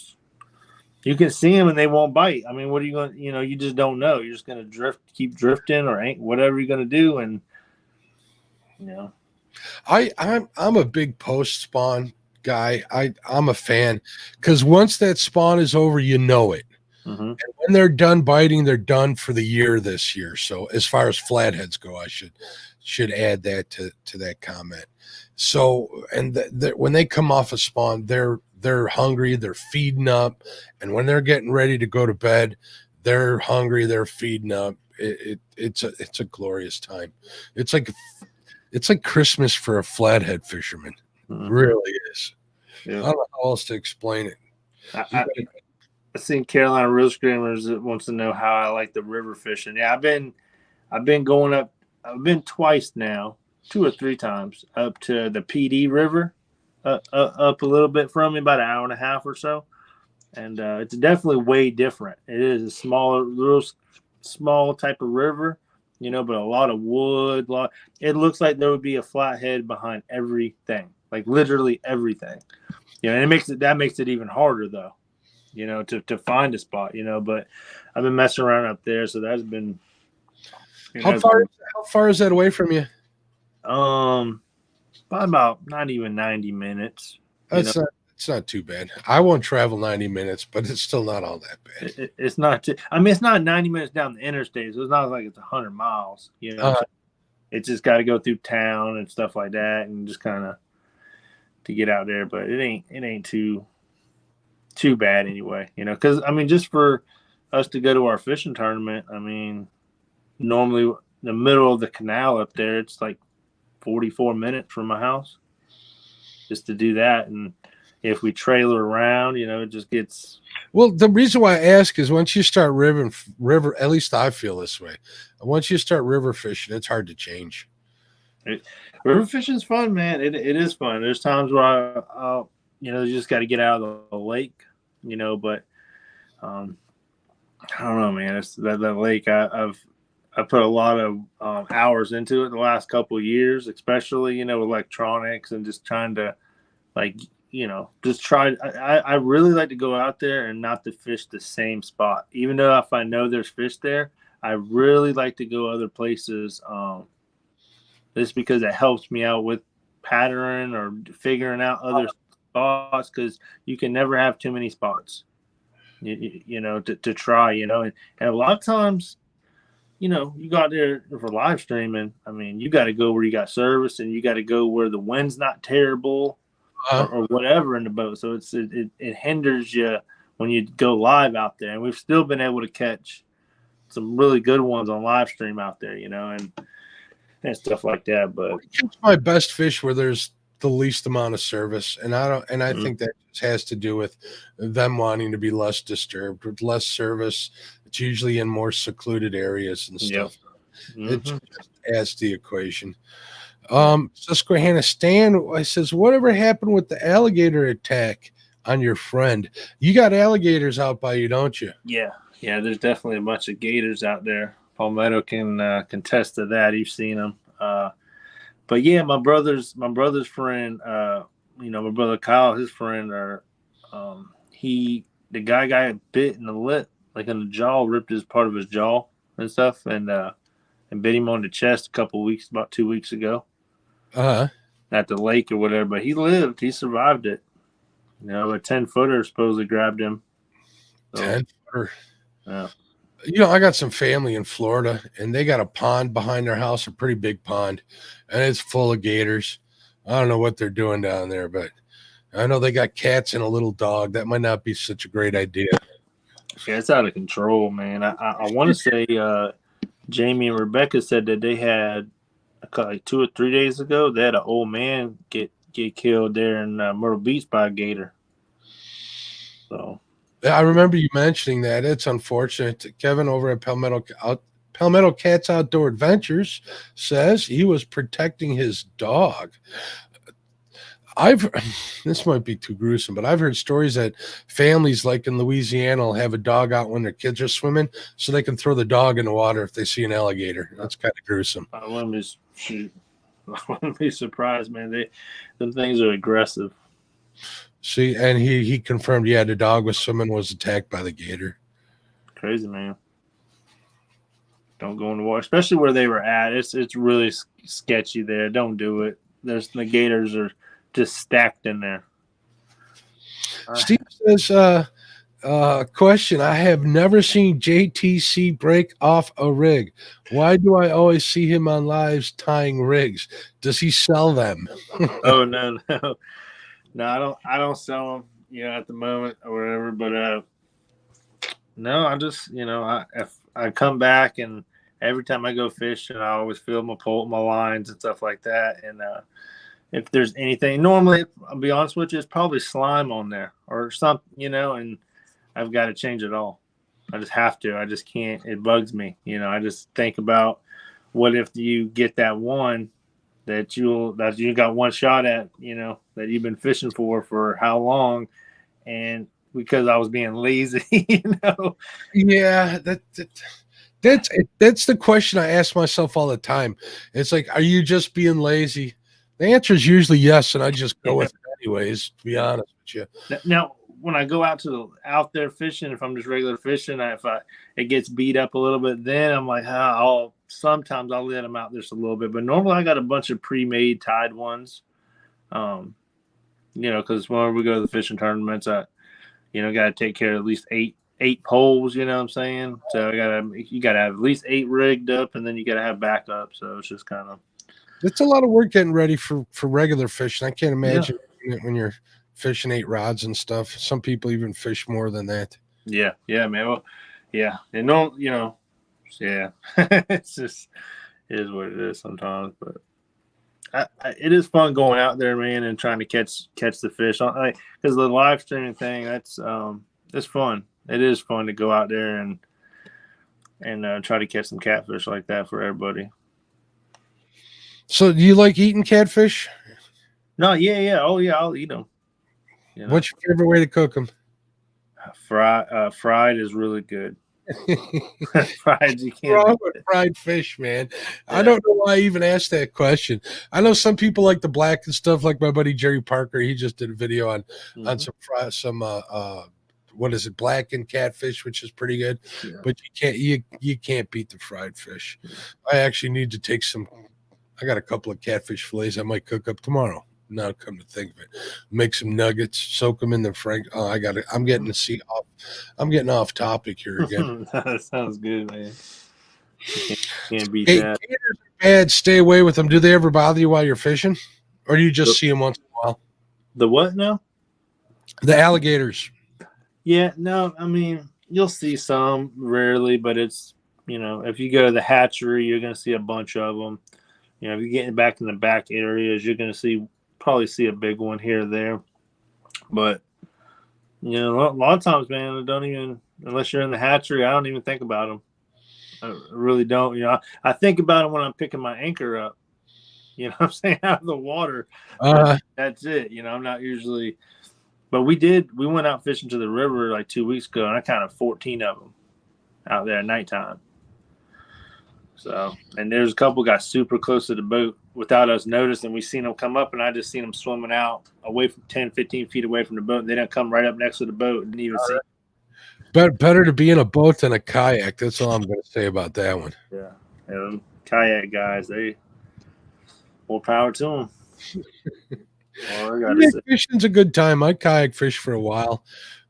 You can see them and they won't bite. I mean, what are you going to, you just don't know. You're just going to keep drifting or ain't whatever you're going to do. And, I'm a big post spawn guy. I'm a fan because once that spawn is over, it. Mm-hmm. And when they're done biting, they're done for the year this year. So as far as flatheads go, I should add that to that comment. So, and when they come off a spawn, they're hungry, they're feeding up, and when they're getting ready to go to bed, they're hungry, they're feeding up. It's a glorious time. It's like Christmas for a flathead fisherman. Mm-hmm. It really is. Yeah. I don't know how else to explain it. I seen Carolina Real Screamers that wants to know how I like the river fishing. Yeah, I've been going up. I've been twice now, 2 or 3 times up to the PD River, up a little bit from me, about an hour and a half or so, and it's definitely way different. It is a smaller, real small type of river, but a lot of wood. It looks like there would be a flathead behind everything, like literally everything. And that makes it even harder though, to find a spot. But I've been messing around up there, so that's been. How far is that away from you? Probably about not even 90 minutes. It's not too bad. I won't travel 90 minutes, but it's still not all that bad. It's not. It's not 90 minutes down the interstate, so it's not like it's 100 miles. It's just got to go through town and stuff like that, and just kind of to get out there. But it ain't too bad anyway. Because just for us to go to our fishing tournament, normally in the middle of the canal up there, it's like 44 minutes from my house just to do that. And if we trailer around, it just gets. Well, the reason why I ask is once you start river, at least I feel this way. Once you start river fishing, it's hard to change. River fishing is fun, man. It is fun. There's times where you just got to get out of the lake, but I don't know, man. It's that lake. I put a lot of hours into it the last couple of years, especially electronics and just trying to just try. I really like to go out there and not to fish the same spot, even though if I know there's fish there, I really like to go other places. Just because it helps me out with patterning or figuring out other spots, because you can never have too many spots, to try, and a lot of times, you got there for live streaming. I mean, you got to go where you got service, and you got to go where the wind's not terrible or whatever in the boat. So it hinders you when you go live out there. And we've still been able to catch some really good ones on live stream out there, and stuff like that. But I catch my best fish where there's the least amount of service, and I think that just has to do with them wanting to be less disturbed with less service. It's usually in more secluded areas and stuff. It just adds to the equation. Susquehanna Stan says, whatever happened with the alligator attack on your friend? You got alligators out by you, don't you? Yeah, there's definitely a bunch of gators out there. Palmetto can contest to that. You've seen them. But yeah, my brother's friend, my brother Kyle, his friend, the guy got bit in the lip, like in the jaw, ripped his part of his jaw and stuff, and bit him on the chest about 2 weeks ago. At the lake or whatever. But he lived. He survived it. A 10-footer supposedly grabbed him. So, 10-footer. Yeah. I got some family in Florida, and they got a pond behind their house, a pretty big pond, and it's full of gators. I don't know what they're doing down there, but I know they got cats and a little dog. That might not be such a great idea. Yeah, it's out of control, man. I want to say Jamie and Rebecca said that they had like 2 or 3 days ago, they had an old man get killed there in Myrtle Beach by a gator. So I remember you mentioning that. It's unfortunate. Kevin over at Palmetto Cats Outdoor Adventures says he was protecting his dog. This might be too gruesome, but I've heard stories that families like in Louisiana will have a dog out when their kids are swimming so they can throw the dog in the water if they see an alligator. That's kind of gruesome. I wouldn't be surprised, man. Them things are aggressive. See, and he confirmed, yeah, the dog was attacked by the gator. Crazy, man. Don't go in the water, especially where they were at. It's really sketchy there. Don't do it. The gators are just stacked in there. Steve says, question, I have never seen JTC break off a rig. Why do I always see him on lives tying rigs? Does he sell them? Oh, no. No, I don't sell them, at the moment or whatever. But no, I just, if I come back and every time I go fishing, I always fill my lines and stuff like that. And if there's anything, normally, I'll be honest with you, it's probably slime on there or something, and I've got to change it all. I just have to. I just can't. It bugs me. I just think about what if you get that one that you got one shot at, that you've been fishing for how long, and because I was being lazy, Yeah, that's the question I ask myself all the time. It's like, are you just being lazy? The answer is usually yes, and I just go with it anyways, to be honest with you. Now, when I go out there fishing, if I'm just regular fishing, it gets beat up a little bit, then I'm like, sometimes I'll let them out just a little bit. But normally I got a bunch of pre-made tied ones, because whenever we go to the fishing tournaments, I, got to take care of at least eight poles, you know what I'm saying? So you gotta have at least 8 rigged up, and then you gotta have backup. So it's just kind of. It's a lot of work getting ready for regular fishing. I can't imagine when you're fishing 8 rods and stuff. Some people even fish more than that. Yeah, man. Well, yeah, and no, Yeah, it's just it is what it is sometimes. But it is fun going out there, man, and trying to catch the fish. Because the live streaming thing, that's it's fun. It is fun to go out there and try to catch some catfish like that for everybody. So, do you like eating catfish? No, yeah. Oh, yeah, I'll eat them. You know? What's your favorite way to cook them? Fried is really good. Fried, you can't. Wrong with fried fish, man. Yeah. I don't know why I even asked that question. I know some people like the black and stuff, like my buddy Jerry Parker. He just did a video on some what is it, black and catfish, which is pretty good. Yeah. But you can't beat the fried fish. I actually need to take some. I got a couple of catfish fillets I might cook up tomorrow. Now, come to think of it, make some nuggets, soak them in the frank. Oh, I'm getting off topic here again. That sounds good, man. Can't beat that. Gators are bad. Stay away with them. Do they ever bother you while you're fishing, or do you just see them once in a while? The what now? The alligators. Yeah, no. I mean, you'll see some rarely, but it's if you go to the hatchery, you're going to see a bunch of them. If you're getting back in the back areas, you're going to probably see a big one here or there. But, a lot of times, man, I don't even, unless you're in the hatchery, I don't even think about them. I really don't. I think about them when I'm picking my anchor up, you know what I'm saying, out of the water. That's it. I'm not usually, but we went out fishing to the river like 2 weeks ago, and I counted 14 of them out there at nighttime. So, and there's a couple got super close to the boat without us noticing. We seen them come up, and I just seen them swimming out away from 10, 15 feet away from the boat. And they didn't come right up next to the boat. Didn't even see. Better to be in a boat than a kayak. That's all I'm going to say about that one. Yeah. And kayak guys, they more power to them. Fishing's a good time. I kayak fish for a while.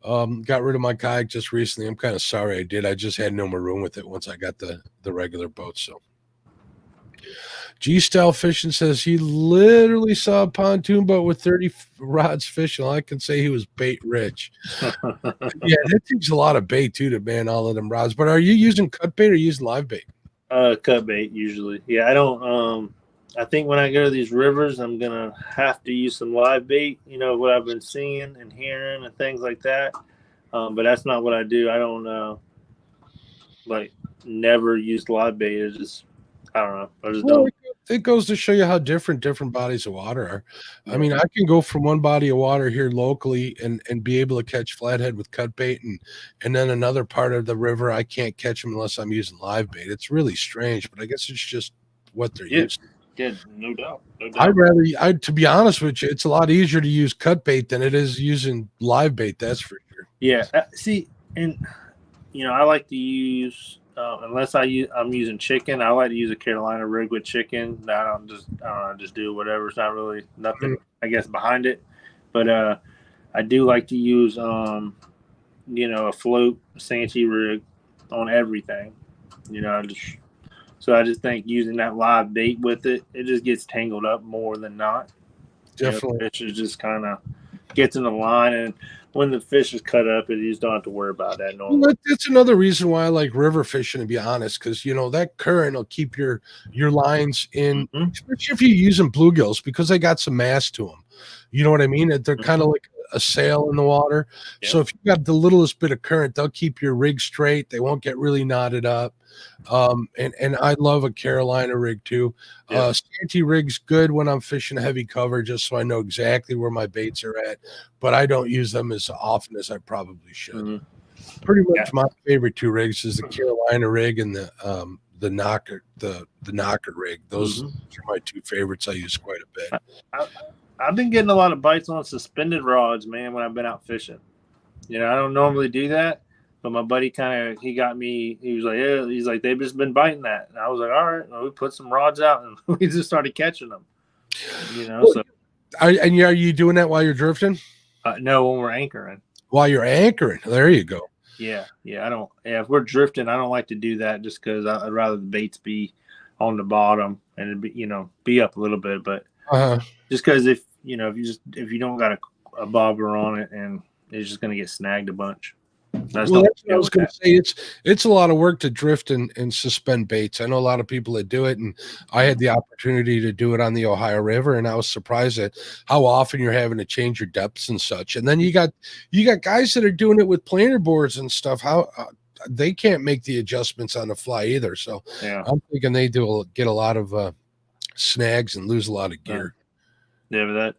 Got rid of my kayak just recently. I'm kind of sorry I did. I just had no more room with it once I got the regular boat. So G-Style Fishing says he literally saw a pontoon boat with 30 rods fishing. All I can say he was bait rich. Yeah, that takes a lot of bait too to man all of them rods. But are you using cut bait or using live bait? Cut bait usually. Yeah, I don't I think when I go to these rivers, I'm going to have to use some live bait, what I've been seeing and hearing and things like that. But that's not what I do. I don't, never use live bait. It's just, I don't know. I just don't. It goes to show you how different bodies of water are. I mean, I can go from one body of water here locally and be able to catch flathead with cut bait, and then another part of the river, I can't catch them unless I'm using live bait. It's really strange, but I guess it's just what they're using. Yeah, no doubt. To be honest with you, it's a lot easier to use cut bait than it is using live bait. That's for sure. Yeah. See, and I like to use unless I'm using chicken. I like to use a Carolina rig with chicken. I don't just do whatever. It's not really nothing, I guess, behind it. But I do like to use a float Santee rig on everything. So I just think using that live bait with it just gets tangled up more than not. Definitely. The fish just kind of gets in the line, and when the fish is cut up, you just don't have to worry about that normally. Well, that's another reason why I like river fishing, to be honest, because that current will keep your lines in, especially if you're using bluegills, because they got some mass to them. You know what I mean? They're kind of like a sail in the water. Yeah. So if you got the littlest bit of current, they'll keep your rig straight. They won't get really knotted up. And I love a Carolina rig too. Yeah. Santee rig's good when I'm fishing heavy cover, just so I know exactly where my baits are at, but I don't use them as often as I probably should. Pretty much my favorite two rigs is the Carolina rig and the knocker, the knocker rig. Those are my two favorites. I use quite a bit. I've been getting a lot of bites on suspended rods, man, when I've been out fishing. I don't normally do that, but my buddy he got me. He was like, yeah, he's like, they've just been biting that. And I was like, all right, well, we put some rods out and we just started catching them. So. Are you doing that while you're drifting? No, when we're anchoring. While you're anchoring, there you go. Yeah. I don't. Yeah, if we're drifting, I don't like to do that just because I'd rather the baits be on the bottom and be up a little bit. But just because if you don't got a bobber on it, and it's just gonna get snagged a bunch. I just Well, don't that's what I feel was with going to that. say. It's a lot of work to drift and suspend baits. I know a lot of people that do it, and I had the opportunity to do it on the Ohio River, and I was surprised at how often you're having to change your depths and such. And then you got guys that are doing it with planer boards and stuff. How they can't make the adjustments on the fly either. So Yeah. I'm thinking they get a lot of snags and lose a lot of gear. Yeah, but that.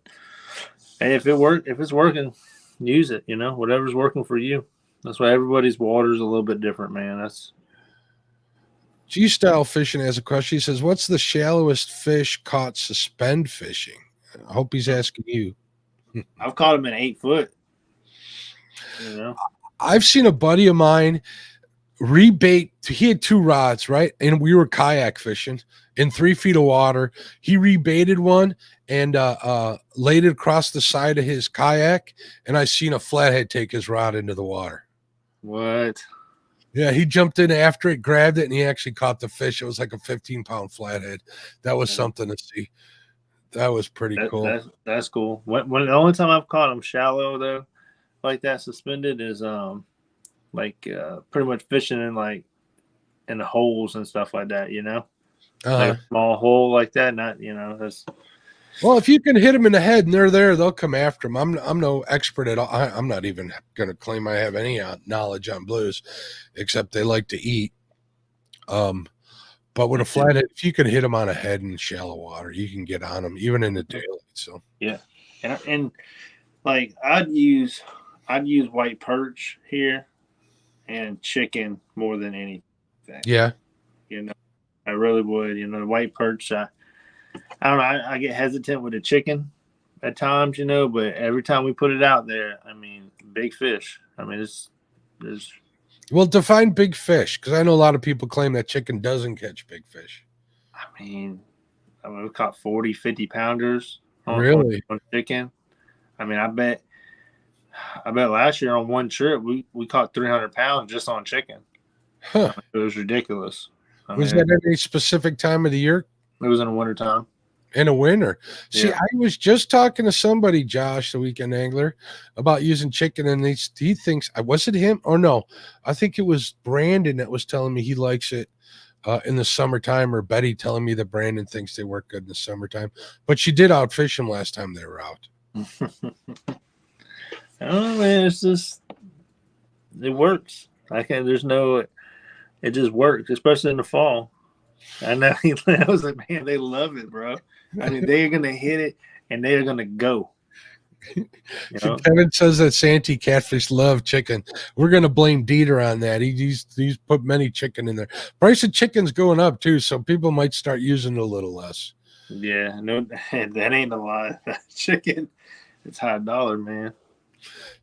Hey, if it's working, use it. Whatever's working for you. That's why everybody's water is a little bit different, man. That's G-Style Fishing has a question. He says, what's the shallowest fish caught suspend fishing? I hope he's asking you. I've caught them in 8 foot. I've seen a buddy of mine rebait. He had 2 rods, right? And we were kayak fishing in 3 feet of water. He rebaited one and laid it across the side of his kayak. And I seen a flathead take his rod into the water. What? Yeah, he jumped in after it, grabbed it, and he actually caught the fish. It was like a 15-pound flathead. That was something to see. That was pretty cool. That's cool. When the only time I've caught them shallow though, like that suspended is pretty much fishing in the holes and stuff like that. Like a small hole like that. Not that's. Well, if you can hit them in the head and they're there, they'll come after them. I'm no expert at all. I'm not even going to claim I have any knowledge on blues, except they like to eat. But with a flathead, if you can hit them on a head in shallow water, you can get on them even in the daylight. So yeah, and like I'd use white perch here and chicken more than anything. Yeah, I really would. The white perch. I don't know. I get hesitant with the chicken at times, but every time we put it out there, I mean, big fish. I mean, it's well, define big fish, because I know a lot of people claim that chicken doesn't catch big fish. I mean, we caught 40, 50 pounders on chicken. I mean, I bet last year on one trip we caught 300 pounds just on chicken. Huh. It was ridiculous. Was that any specific time of the year? It was in the wintertime. In a winter. See, Yeah. I was just talking to somebody, Josh, the weekend angler, about using chicken, and he thinks, was it him or no? I think it was Brandon that was telling me he likes it in the summertime, or Betty telling me that Brandon thinks they work good in the summertime. But she did outfish them last time they were out. I don't know, man. It's just it works. It just works, especially in the fall. I know. I was like, man, they love it, bro. I mean, they're gonna hit it and they're gonna go. Kevin says that Santee catfish love chicken. We're gonna blame Dieter on that. He's put many chicken in there. Price of chicken's going up too, so people might start using it a little less. Yeah, no, that ain't a lot. Chicken, it's $1, man.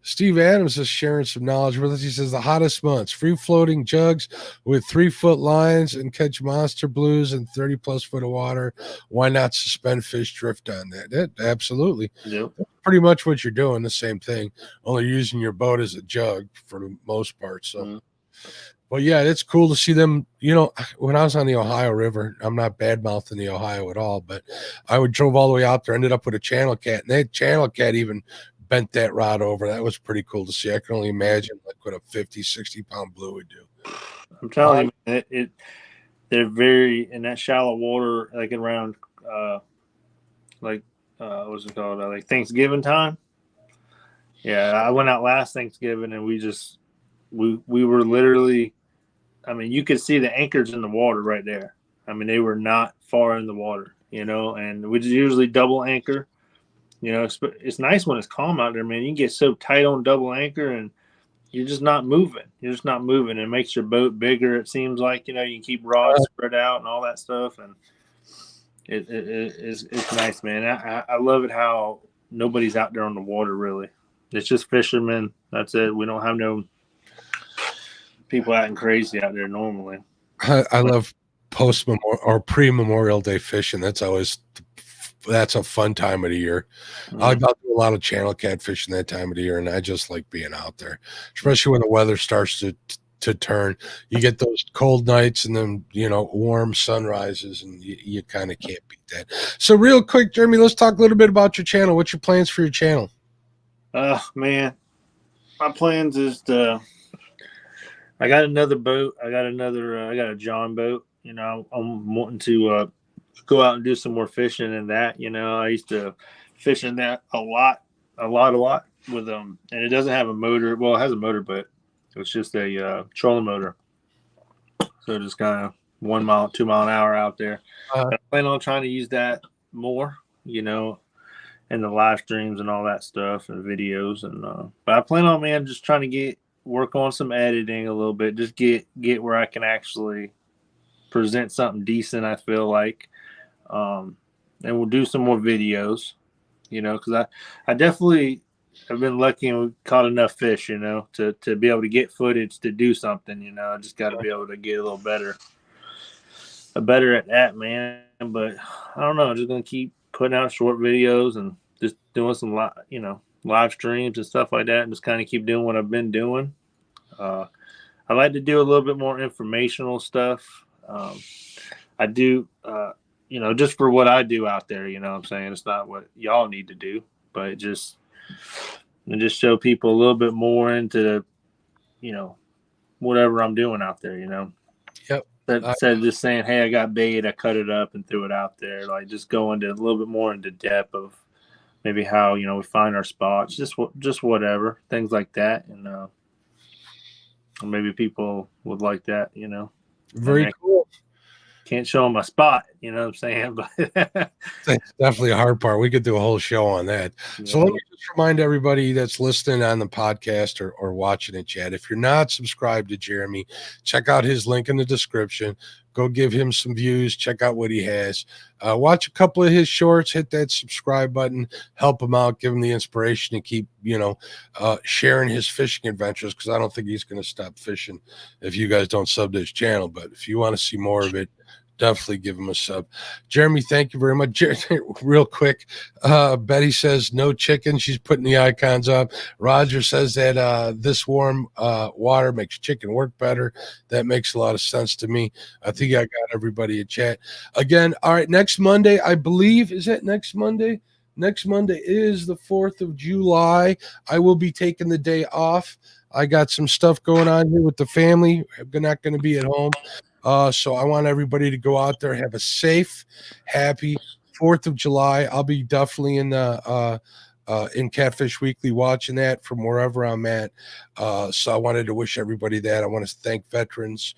Steve Adams is sharing some knowledge with us. He says the hottest months, free floating jugs with 3-foot lines and catch monster blues in 30+ foot of water. Why not suspend fish drift on that? Absolutely. Yep. That's pretty much what you're doing. The same thing, only using your boat as a jug for the most part. So, But yeah, it's cool to see them. When I was on the Ohio River, I'm not bad mouthing the Ohio at all, but I drove all the way out there, ended up with a channel cat, and that channel cat even bent that rod over. That was pretty cool to see. I can only imagine what a 50, 60-pound blue would do. I'm telling you, they're very in that shallow water, like around what's it called? Like Thanksgiving time. Yeah, I went out last Thanksgiving and we were literally, I mean, you could see the anchors in the water right there. I mean, they were not far in the water, and we usually double anchor. It's nice when it's calm out there, man. You can get so tight on double anchor and you're just not moving. It makes your boat bigger. It seems like, you can keep rods spread out and all that stuff. And it's nice, man. I love it how nobody's out there on the water, really. It's just fishermen. That's it. We don't have no people acting crazy out there normally. I love pre-Memorial Day fishing. That's a fun time of the year. I do a lot of channel catfishing that time of the year, and I just like being out there, especially when the weather starts to turn. You get those cold nights and then, warm sunrises, and you kind of can't beat that. So real quick, Jeremy, let's talk a little bit about your channel. What's your plans for your channel? Man, my plans is to I got another boat. I got a John boat. You know, I'm wanting to go out and do some more fishing in that. You know, I used to fish in that a lot with and it doesn't have a motor. Well, it has a motor, but it's just a trolling motor. So just kind of 1 mile, 2 mile an hour out there. I plan on trying to use that more, you know, in the live streams and all that stuff and videos. And but I plan on, man, just trying to work on some editing a little bit, just get where I can actually present something decent, I feel like. And we'll do some more videos, you know, because I definitely have been lucky and caught enough fish, you know, to be able to get footage to do something, you know. I just got to be able to get a little better at that, man. But I don't know, I'm just going to keep putting out short videos and just doing some, live streams and stuff like that, and just kind of keep doing what I've been doing. I like to do a little bit more informational stuff. I do, you know, just for what I do out there, you know what I'm saying? It's not what y'all need to do, but just show people a little bit more into, you know, whatever I'm doing out there, you know? Yep. Instead of just saying, hey, I got bait, I cut it up and threw it out there. Like, just go into a little bit more into depth of maybe how, you know, we find our spots, just whatever, things like that. And maybe people would like that, you know? Very cool. Can't show them my spot, you know what I'm saying? But that's definitely a hard part. We could do a whole show on that. Yeah. So let me just remind everybody that's listening on the podcast or watching it, Chad. If you're not subscribed to Jeremy, check out his link in the description. Go give him some views. Check out what he has. Watch a couple of his shorts. Hit that subscribe button. Help him out. Give him the inspiration to keep, you know, sharing his fishing adventures, because I don't think he's going to stop fishing if you guys don't sub to his channel. But if you want to see more of it, definitely give him a sub. Jeremy, thank you very much. Real quick, Betty says no chicken. She's putting the icons up. Roger says that this warm water makes chicken work better. That makes a lot of sense to me. I think I got everybody in chat. Again, all right, next Monday, I believe, is that next Monday? Next Monday is the 4th of July. I will be taking the day off. I got some stuff going on here with the family. I'm not going to be at home. So I want everybody to go out there, have a safe, happy 4th of July. I'll be definitely in Catfish Weekly watching that from wherever I'm at. So I wanted to wish everybody that. I want to thank veterans.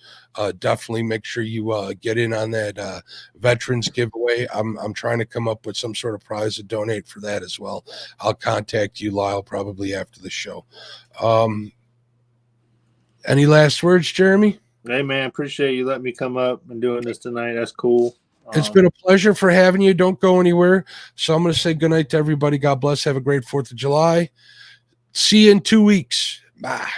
Definitely make sure you get in on that veterans giveaway. I'm trying to come up with some sort of prize to donate for that as well. I'll contact you, Lyle, probably after the show. Any last words, Jeremy? Hey, man, appreciate you letting me come up and doing this tonight. That's cool. It's been a pleasure for having you. Don't go anywhere. So I'm going to say good night to everybody. God bless. Have a great 4th of July. See you in 2 weeks. Bye.